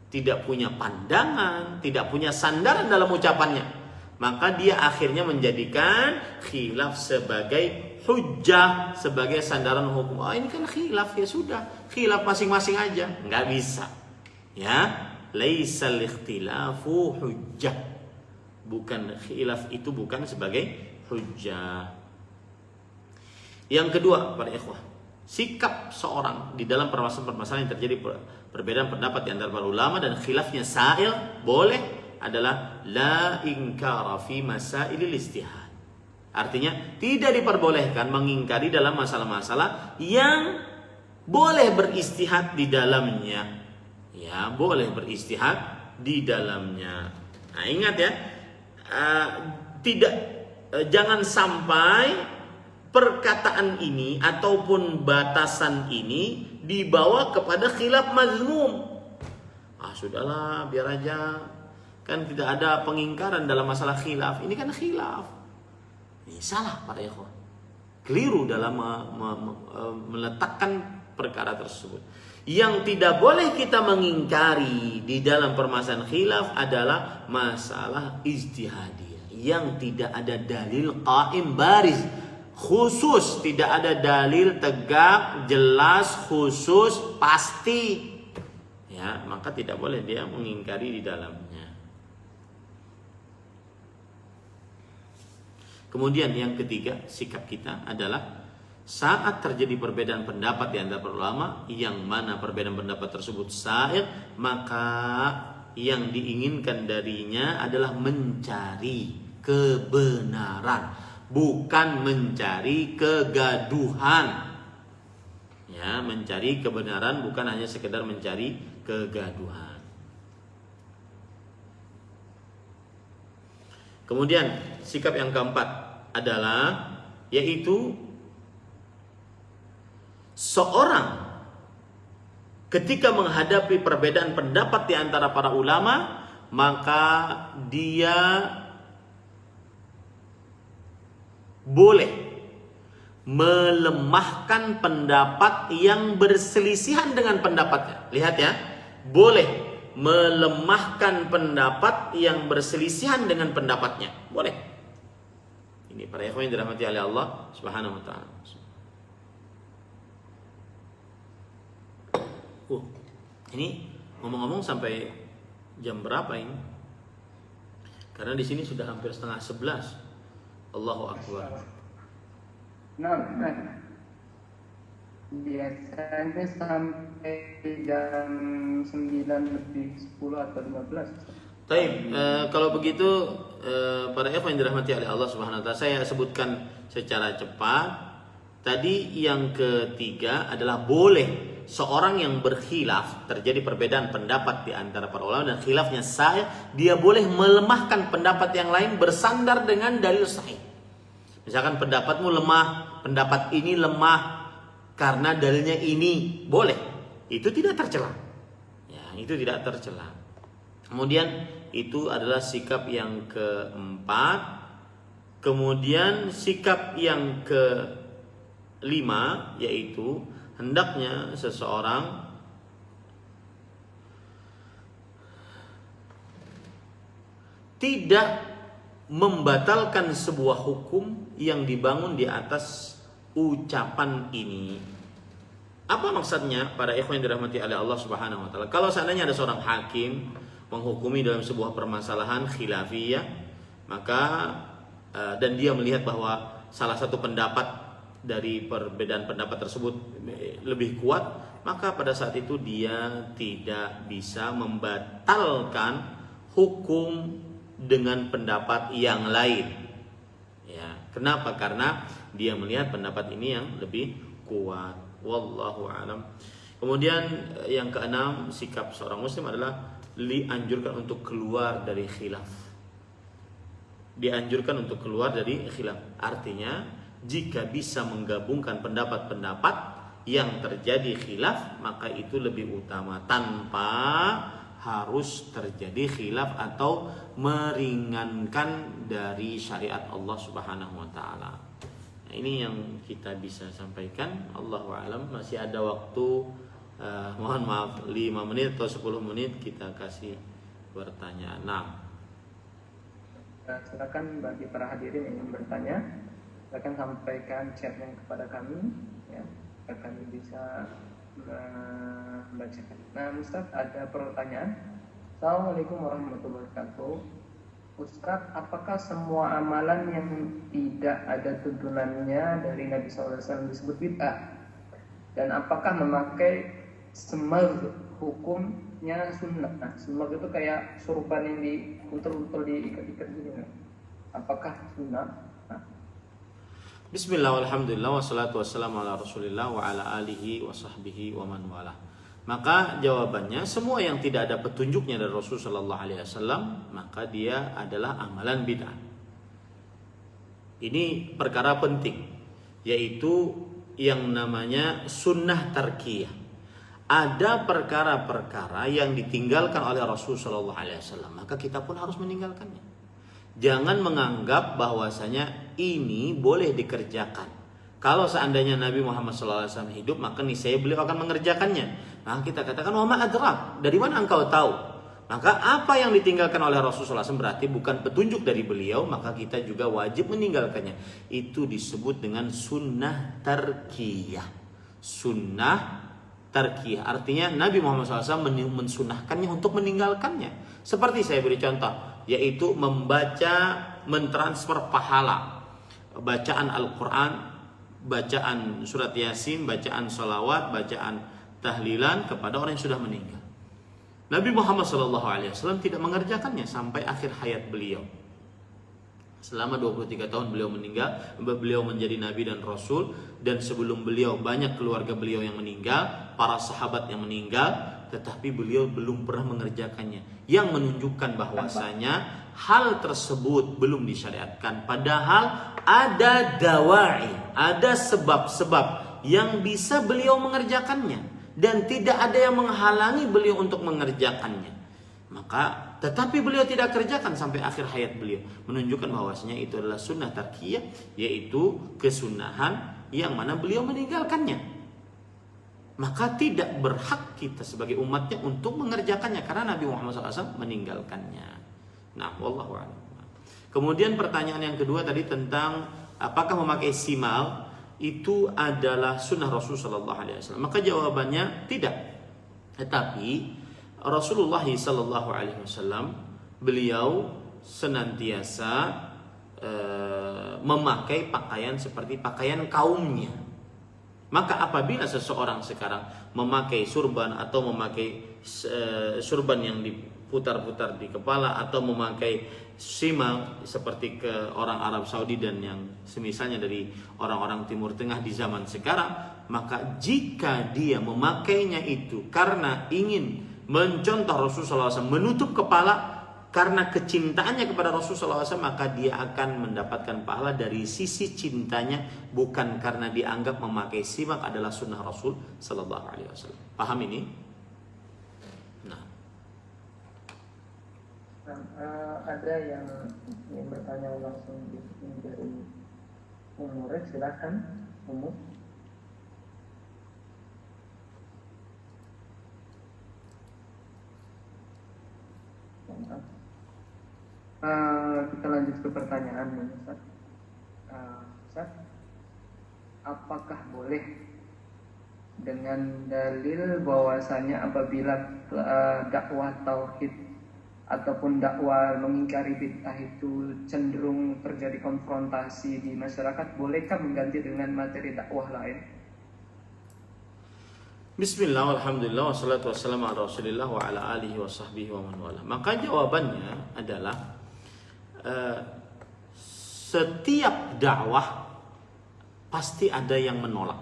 tidak punya pandangan, tidak punya sandaran dalam ucapannya. Maka dia akhirnya menjadikan khilaf sebagai hujjah, sebagai sandaran hukum. Oh ini kan khilaf, ya sudah, khilaf masing-masing aja. Nggak bisa. Ya, laisal ikhtilafu hujjah. Bukan, khilaf itu bukan sebagai hujjah. Yang kedua, para ikhwah, sikap seorang di dalam permasalahan yang terjadi perbedaan pendapat di antara para ulama dan khilafnya sa'il boleh adalah la inkara fi masailil istihad. Artinya tidak diperbolehkan mengingkari dalam masalah-masalah yang boleh beristihad di dalamnya. Ya, boleh beristihad di dalamnya. Nah, ingat ya, jangan sampai perkataan ini ataupun batasan ini dibawa kepada khilaf mazmum. Sudahlah, biar aja. Kan tidak ada pengingkaran dalam masalah khilaf. Ini kan khilaf. Ini salah para ikhwan. Keliru dalam meletakkan perkara tersebut. Yang tidak boleh kita mengingkari di dalam permasalahan khilaf adalah masalah ijtihadiyah yang tidak ada dalil qaim baris, khusus, tidak ada dalil tegak, jelas, khusus, pasti. Ya, maka tidak boleh dia mengingkari di dalamnya. Kemudian yang ketiga, sikap kita adalah saat terjadi perbedaan pendapat di antara ulama, yang mana perbedaan pendapat tersebut sahih, maka yang diinginkan darinya adalah mencari kebenaran, bukan mencari kegaduhan. Ya, mencari kebenaran bukan hanya sekedar mencari kegaduhan. Kemudian sikap yang keempat adalah yaitu seorang ketika menghadapi perbedaan pendapat di antara para ulama, maka dia boleh melemahkan pendapat yang berselisihan dengan pendapatnya. Lihat ya, boleh melemahkan pendapat yang berselisihan dengan pendapatnya. Boleh. Ini para ikhwan yang dirahmati oleh Allah Subhanahu wa taala. Ini ngomong-ngomong sampai jam berapa ini? Karena di sini sudah hampir setengah 11. Allahu akbar. Nah. Biasanya sampai jam 9 lebih 10 atau 15. Taib, kalau begitu para ikhwan yang dirahmati oleh Allah Subhanahu wa taala, saya sebutkan secara cepat. Tadi yang ketiga adalah boleh seorang yang berkhilaf, terjadi perbedaan pendapat di antara para ulama dan khilafnya sahih, dia boleh melemahkan pendapat yang lain bersandar dengan dalil sahih. Misalkan pendapatmu lemah, pendapat ini lemah karena dalilnya ini, boleh. Itu tidak tercela. Ya, itu tidak tercela. Kemudian itu adalah sikap yang keempat. Kemudian sikap yang kelima yaitu hendaknya seseorang tidak membatalkan sebuah hukum yang dibangun di atas ucapan ini. Apa maksudnya para ikhwan yang dirahmati oleh Allah Subhanahu wa taala? Kalau seandainya ada seorang hakim menghukumi dalam sebuah permasalahan khilafiyah, maka dan dia melihat bahwa salah satu pendapat dari perbedaan pendapat tersebut lebih kuat, maka pada saat itu dia tidak bisa membatalkan hukum dengan pendapat yang lain. Ya, kenapa? Karena dia melihat pendapat ini yang lebih kuat. Wallahu a'lam. Kemudian yang keenam, sikap seorang muslim adalah dianjurkan untuk keluar dari khilaf. Dianjurkan untuk keluar dari khilaf. Artinya, jika bisa menggabungkan pendapat-pendapat yang terjadi khilaf, maka itu lebih utama tanpa harus terjadi khilaf atau meringankan dari syariat Allah Subhanahu wa taala. Nah, ini yang kita bisa sampaikan. Allahu a'lam. Masih ada waktu, mohon maaf, 5 menit atau 10 menit kita kasih pertanyaan. Nah, silakan bagi para hadirin yang ingin bertanya, silakan sampaikan chatnya kepada kami, ya, agar kami bisa membacakan. Nah, Ustaz, ada pertanyaan. Assalamualaikum warahmatullahi wabarakatuh. Ustaz, apakah semua amalan yang tidak ada tuntunannya dari Nabi SAW disebut bid'ah? Dan apakah memakai semag hukumnya sunnah? Nah, semag itu kayak surban yang diuntel-untel diikat-ikat gini. Apakah sunnah? Nah. Bismillah, walhamdulillah, wassalatu wassalamu ala rasulillah wa ala alihi wa sahbihi wa man wala. Maka jawabannya, semua yang tidak ada petunjuknya dari Rasul sallallahu alaihi wasallam, maka dia adalah amalan bid'ah. Ini perkara penting, yaitu yang namanya sunnah tarkiyah. Ada perkara-perkara yang ditinggalkan oleh Rasul sallallahu alaihi wasallam, maka kita pun harus meninggalkannya. Jangan menganggap bahwasanya ini boleh dikerjakan. Kalau seandainya Nabi Muhammad SAW hidup, maka niscaya beliau akan mengerjakannya. Nah, kita katakan, wa ma adrak, dari mana engkau tahu? Maka apa yang ditinggalkan oleh Rasulullah SAW berarti bukan petunjuk dari beliau, maka kita juga wajib meninggalkannya. Itu disebut dengan sunnah tarkiyah. Sunnah tarkiyah, artinya Nabi Muhammad SAW mensunnahkannya untuk meninggalkannya. Seperti saya beri contoh, yaitu mentransfer pahala, bacaan Al-Quran, bacaan surat Yasin, bacaan salawat, bacaan tahlilan kepada orang yang sudah meninggal. Nabi Muhammad SAW tidak mengerjakannya sampai akhir hayat beliau. Selama 23 tahun beliau meninggal, beliau menjadi nabi dan rasul, dan sebelum beliau banyak keluarga beliau yang meninggal, para sahabat yang meninggal, tetapi beliau belum pernah mengerjakannya. Yang menunjukkan bahwasanya hal tersebut belum disyariatkan, padahal ada dawai, ada sebab-sebab yang bisa beliau mengerjakannya, dan tidak ada yang menghalangi beliau untuk mengerjakannya. Maka tetapi beliau tidak kerjakan sampai akhir hayat beliau, menunjukkan bahwasanya itu adalah sunnah tarkiyah, yaitu kesunahan yang mana beliau meninggalkannya. Maka tidak berhak kita sebagai umatnya untuk mengerjakannya, karena Nabi Muhammad SAW meninggalkannya. Nah, wallahu a'lam. Kemudian pertanyaan yang kedua tadi tentang apakah memakai simal itu adalah sunnah Rasul sallallahu alaihi wasallam. Maka jawabannya tidak. Tetapi Rasulullah sallallahu alaihi wasallam beliau senantiasa memakai pakaian seperti pakaian kaumnya. Maka apabila seseorang sekarang memakai surban atau memakai surban yang putar-putar di kepala atau memakai simak seperti ke orang Arab Saudi dan yang semisalnya dari orang-orang Timur Tengah di zaman sekarang, maka jika dia memakainya itu karena ingin mencontoh Rasulullah SAW menutup kepala karena kecintaannya kepada Rasulullah SAW, maka dia akan mendapatkan pahala dari sisi cintanya, bukan karena dianggap memakai simak adalah sunnah Rasul Sallallahu Alaihi Wasallam. Paham ini? Nah, ada yang ingin bertanya langsung dari Umur, silakan Umur. Kita lanjut ke pertanyaan Ustaz. Ustaz, apakah boleh dengan dalil bahwasanya apabila dakwah tauhid ataupun dakwah mengingkari bid'ah itu cenderung terjadi konfrontasi di masyarakat, bolehkah mengganti dengan materi dakwah lain? Bismillah, alhamdulillah, wassalatu wassalamu ala rasulillah wa ala alihi wa sahbihi wa man wala. Maka jawabannya adalah setiap dakwah pasti ada yang menolak.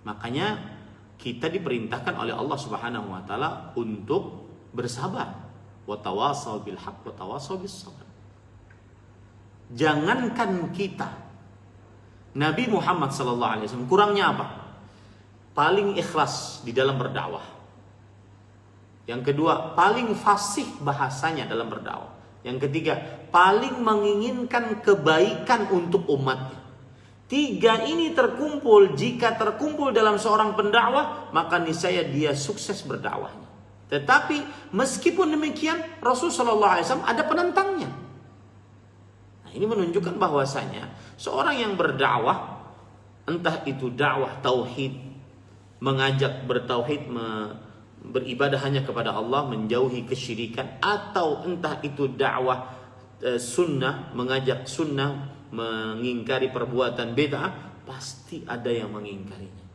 Makanya kita diperintahkan oleh Allah Subhanahu wa taala untuk bersabar. Wa tawasaw bil haqq wa tawasaw bis sabr. Jangankan kita, Nabi Muhammad sallallahu alaihi wasallam kurangnya apa? Paling ikhlas di dalam berdakwah. Yang kedua, paling fasih bahasanya dalam berdakwah. Yang ketiga, paling menginginkan kebaikan untuk umatnya. Tiga ini terkumpul, jika terkumpul dalam seorang pendakwah, maka niscaya dia sukses berdakwahnya. Tetapi meskipun demikian, Rasulullah SAW ada penentangnya. Nah, ini menunjukkan bahwasanya seorang yang berdakwah, entah itu dakwah tauhid, mengajak bertauhid, beribadah hanya kepada Allah, menjauhi kesyirikan, atau entah itu dakwah sunnah, mengajak sunnah, mengingkari perbuatan bid'ah, pasti ada yang mengingkarinya.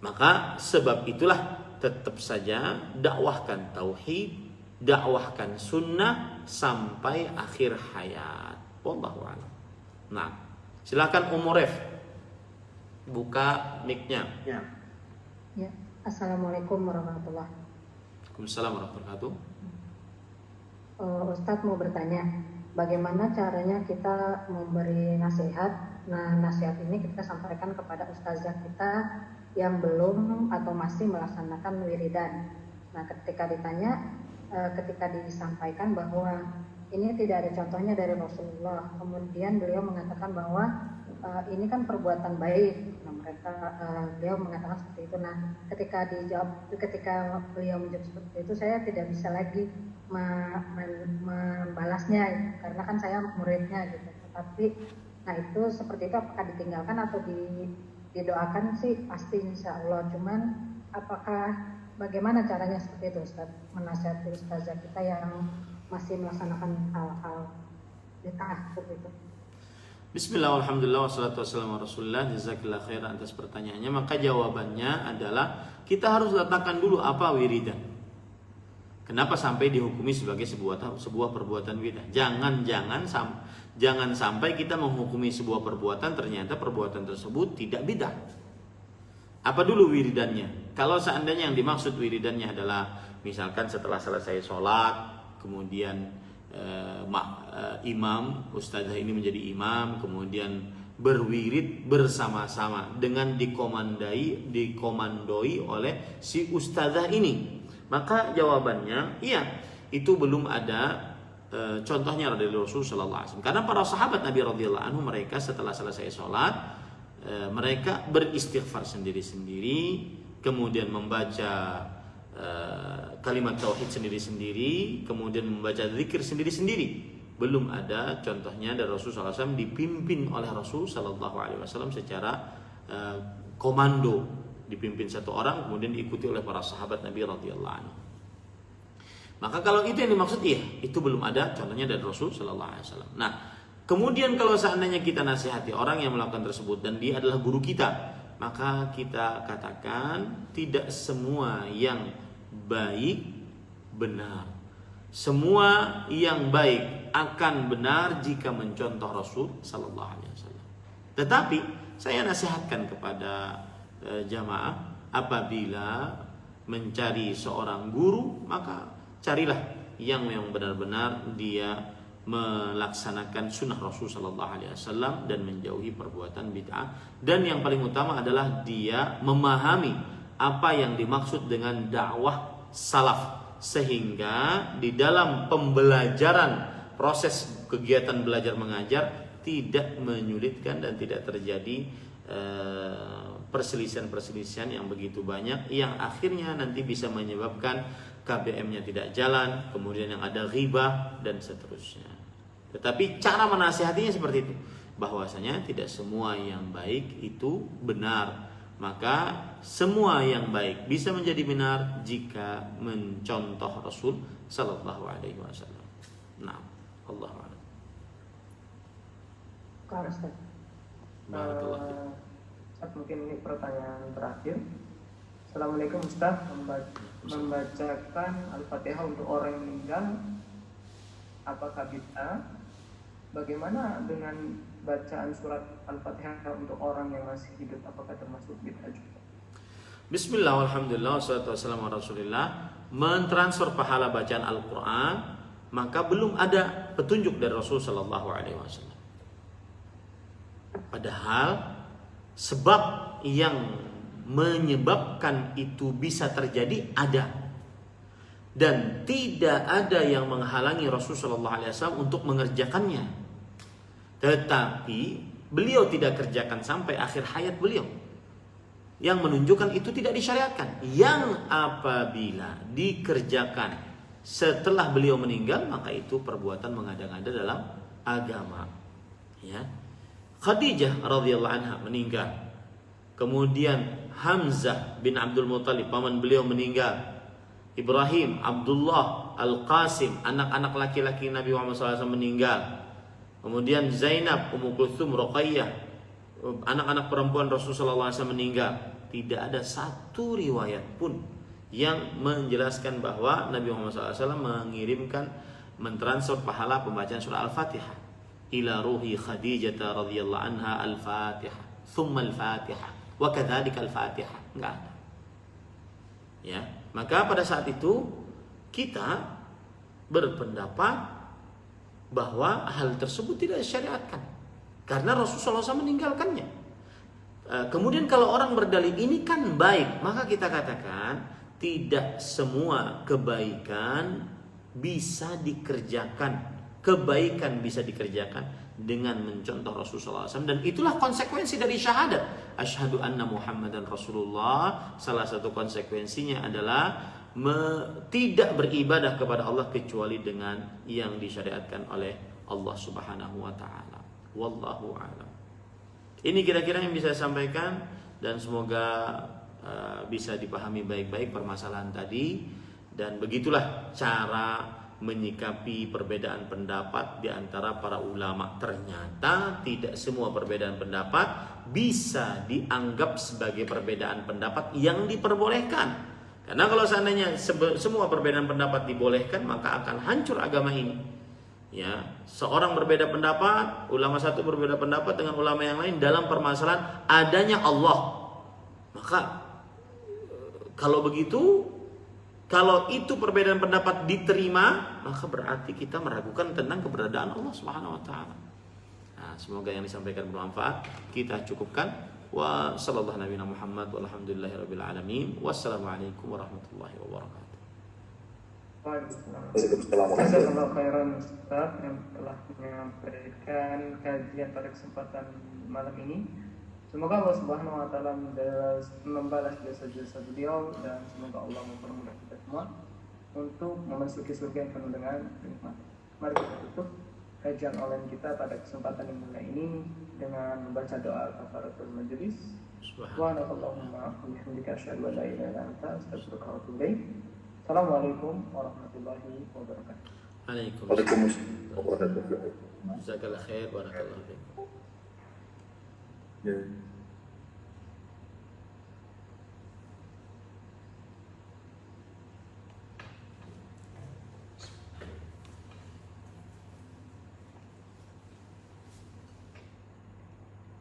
Maka sebab itulah tetap saja dakwahkan tauhid, dakwahkan sunnah sampai akhir hayat. Wallahu a'lam. Nah, silakan Umuref buka mic-nya. Ya. Assalamualaikum warahmatullahi wabarakatuh. Waalaikumsalam warahmatullahi wabarakatuh. Ustadz mau bertanya, bagaimana caranya kita memberi nasihat? Nah, nasihat ini kita sampaikan kepada ustazah kita yang belum atau masih melaksanakan wiridan. Nah, ketika disampaikan bahwa ini tidak ada contohnya dari Rasulullah, kemudian beliau mengatakan bahwa ini kan perbuatan baik. Nah, beliau mengatakan seperti itu. Nah, ketika beliau menjawab seperti itu, saya tidak bisa lagi membalasnya karena kan saya muridnya gitu. Tapi nah itu seperti itu, apakah ditinggalkan atau didoakan sih pasti insya Allah. Cuman apakah bagaimana caranya seperti itu Ustaz, menasihati ustazah kita yang masih melaksanakan hal-hal bid'ah begitu. Bismillah, alhamdulillah, wassalatu wassalamu ala rasulillah. Jazakillah khairan atas pertanyaannya. Maka jawabannya adalah kita harus letakkan dulu apa wiridan. Kenapa sampai dihukumi sebagai sebuah perbuatan bid'ah? Jangan sampai kita menghukumi sebuah perbuatan ternyata perbuatan tersebut tidak bid'ah. Apa dulu wiridannya? Kalau seandainya yang dimaksud wiridannya adalah misalkan setelah selesai sholat, kemudian imam, ustazah ini menjadi imam, kemudian berwirid bersama-sama dengan dikomandoi oleh si ustazah ini, maka jawabannya iya, itu belum ada contohnya dari Rasul sallallahu alaihi wasallam. Karena para sahabat Nabi radhiyallahu anhu, mereka setelah selesai sholat, mereka beristighfar sendiri-sendiri, kemudian membaca kalimat tauhid sendiri-sendiri, kemudian membaca zikir sendiri-sendiri. Belum ada contohnya dari Rasul SAW dipimpin oleh Rasul SAW secara komando, dipimpin satu orang kemudian diikuti oleh para sahabat Nabi radhiyallahu anhu. Maka kalau itu yang dimaksud, iya, itu belum ada contohnya dari Rasul SAW. Nah, kemudian kalau seandainya kita nasihati orang yang melakukan tersebut dan dia adalah guru kita, maka kita katakan tidak semua yang baik benar. semua yang baik akan benar jika mencontoh Rasul sallallahu alaihi wasallam. Tetapi saya nasihatkan kepada jamaah, apabila mencari seorang guru, maka carilah yang benar-benar dia melaksanakan sunnah Rasul sallallahu alaihi wasallam dan menjauhi perbuatan bid'ah. Dan yang paling utama adalah dia memahami apa yang dimaksud dengan dakwah salaf, sehingga di dalam pembelajaran, proses kegiatan belajar mengajar tidak menyulitkan dan tidak terjadi perselisihan-perselisihan yang begitu banyak yang akhirnya nanti bisa menyebabkan KBM-nya tidak jalan, kemudian yang ada ghibah dan seterusnya. Tetapi cara menasihatinya seperti itu, bahwasanya tidak semua yang baik itu benar. Maka semua yang baik bisa menjadi benar jika mencontoh Rasul sallallahu alaihi wasallam. Nah, Allahu a'lam. Barakallahu fiik. Ustaz, mungkin ini pertanyaan terakhir. Assalamualaikum Ustaz, membacakan Al-Fatihah untuk orang yang meninggal apakah bid'ah? Bagaimana dengan bacaan surat Al-Fatihah untuk orang yang masih hidup, apakah termasuk bid'ah juga? Bismillah, alhamdulillah, wassalatu wassalamu ala Rasulillah. Mentransfer pahala bacaan Al-Quran, maka belum ada petunjuk dari Rasul sallallahu alaihi wasallam. Padahal sebab yang menyebabkan itu bisa terjadi ada, dan tidak ada yang menghalangi Rasul sallallahu alaihi wasallam untuk mengerjakannya. Tetapi beliau tidak kerjakan sampai akhir hayat beliau, yang menunjukkan itu tidak disyariatkan. Yang apabila dikerjakan setelah beliau meninggal, maka itu perbuatan mengada-ngada dalam agama. Ya, Khadijah radhiyallahu anha meninggal, kemudian Hamzah bin Abdul Muthalib paman beliau meninggal, Ibrahim, Abdullah, Al-Qasim, anak-anak laki-laki Nabi Muhammad SAW meninggal. Kemudian Zainab, Ummu Kulthum, Ruqayyah, anak-anak perempuan Rasulullah SAW meninggal. Tidak ada satu riwayat pun yang menjelaskan bahwa Nabi Muhammad SAW mengirimkan, mentransfer pahala pembacaan surah Al-Fatihah ila ruhi Khadijah radhiyallahu anha Al-Fatihah, thumma Al-Fatihah, wa kadzalika Al-Fatihah. Enggak ada. Ya, maka pada saat itu kita berpendapat bahwa hal tersebut tidak disyariatkan karena Rasulullah SAW meninggalkannya. Kemudian kalau orang berdalil ini kan baik, maka kita katakan tidak semua kebaikan bisa dikerjakan. Kebaikan bisa dikerjakan dengan mencontoh Rasulullah SAW, dan itulah konsekuensi dari syahadat asyhadu anna Muhammadan Rasulullah. Salah satu konsekuensinya adalah tidak beribadah kepada Allah kecuali dengan yang disyariatkan oleh Allah Subhanahu wa taala. Wallahu a'lam. Ini kira-kira yang bisa saya sampaikan, dan semoga bisa dipahami baik-baik permasalahan tadi. Dan begitulah cara menyikapi perbedaan pendapat di antara para ulama. Ternyata tidak semua perbedaan pendapat bisa dianggap sebagai perbedaan pendapat yang diperbolehkan. Karena kalau seandainya semua perbedaan pendapat dibolehkan, maka akan hancur agama ini. Ya, seorang berbeda pendapat, ulama satu berbeda pendapat dengan ulama yang lain dalam permasalahan adanya Allah. Maka kalau begitu, kalau itu perbedaan pendapat diterima, maka berarti kita meragukan tentang keberadaan Allah Subhanahu wa taala. Nah, semoga yang disampaikan bermanfaat. Kita cukupkan. Wa sallallahu nabiyana Muhammad walhamdulillahirabbil alamin. Wassalamualaikum warahmatullahi wabarakatuh. Jazakallahu khairan Ustaz yang telah menyampaikan kajian pada kesempatan malam ini. Semoga Allah Subhanahu wa taala membalas jasa-jasa beliau, dan semoga Allah mempermudah kita semua untuk memasuki surga yang penuh dengan nikmat. Mari kita tutup kajian online kita pada kesempatan yang mulia ini dengan membaca doa kafaratul majelis. Subhanallahumma wa bihamdika asyhadu an la ilaha illa anta astaghfiruka wa atubu ilaik. Assalamualaikum warahmatullahi wabarakatuh. Waalaikumsalam warahmatullahi wabarakatuh. Jazakallahu khair, barakallahu fiik. Ya.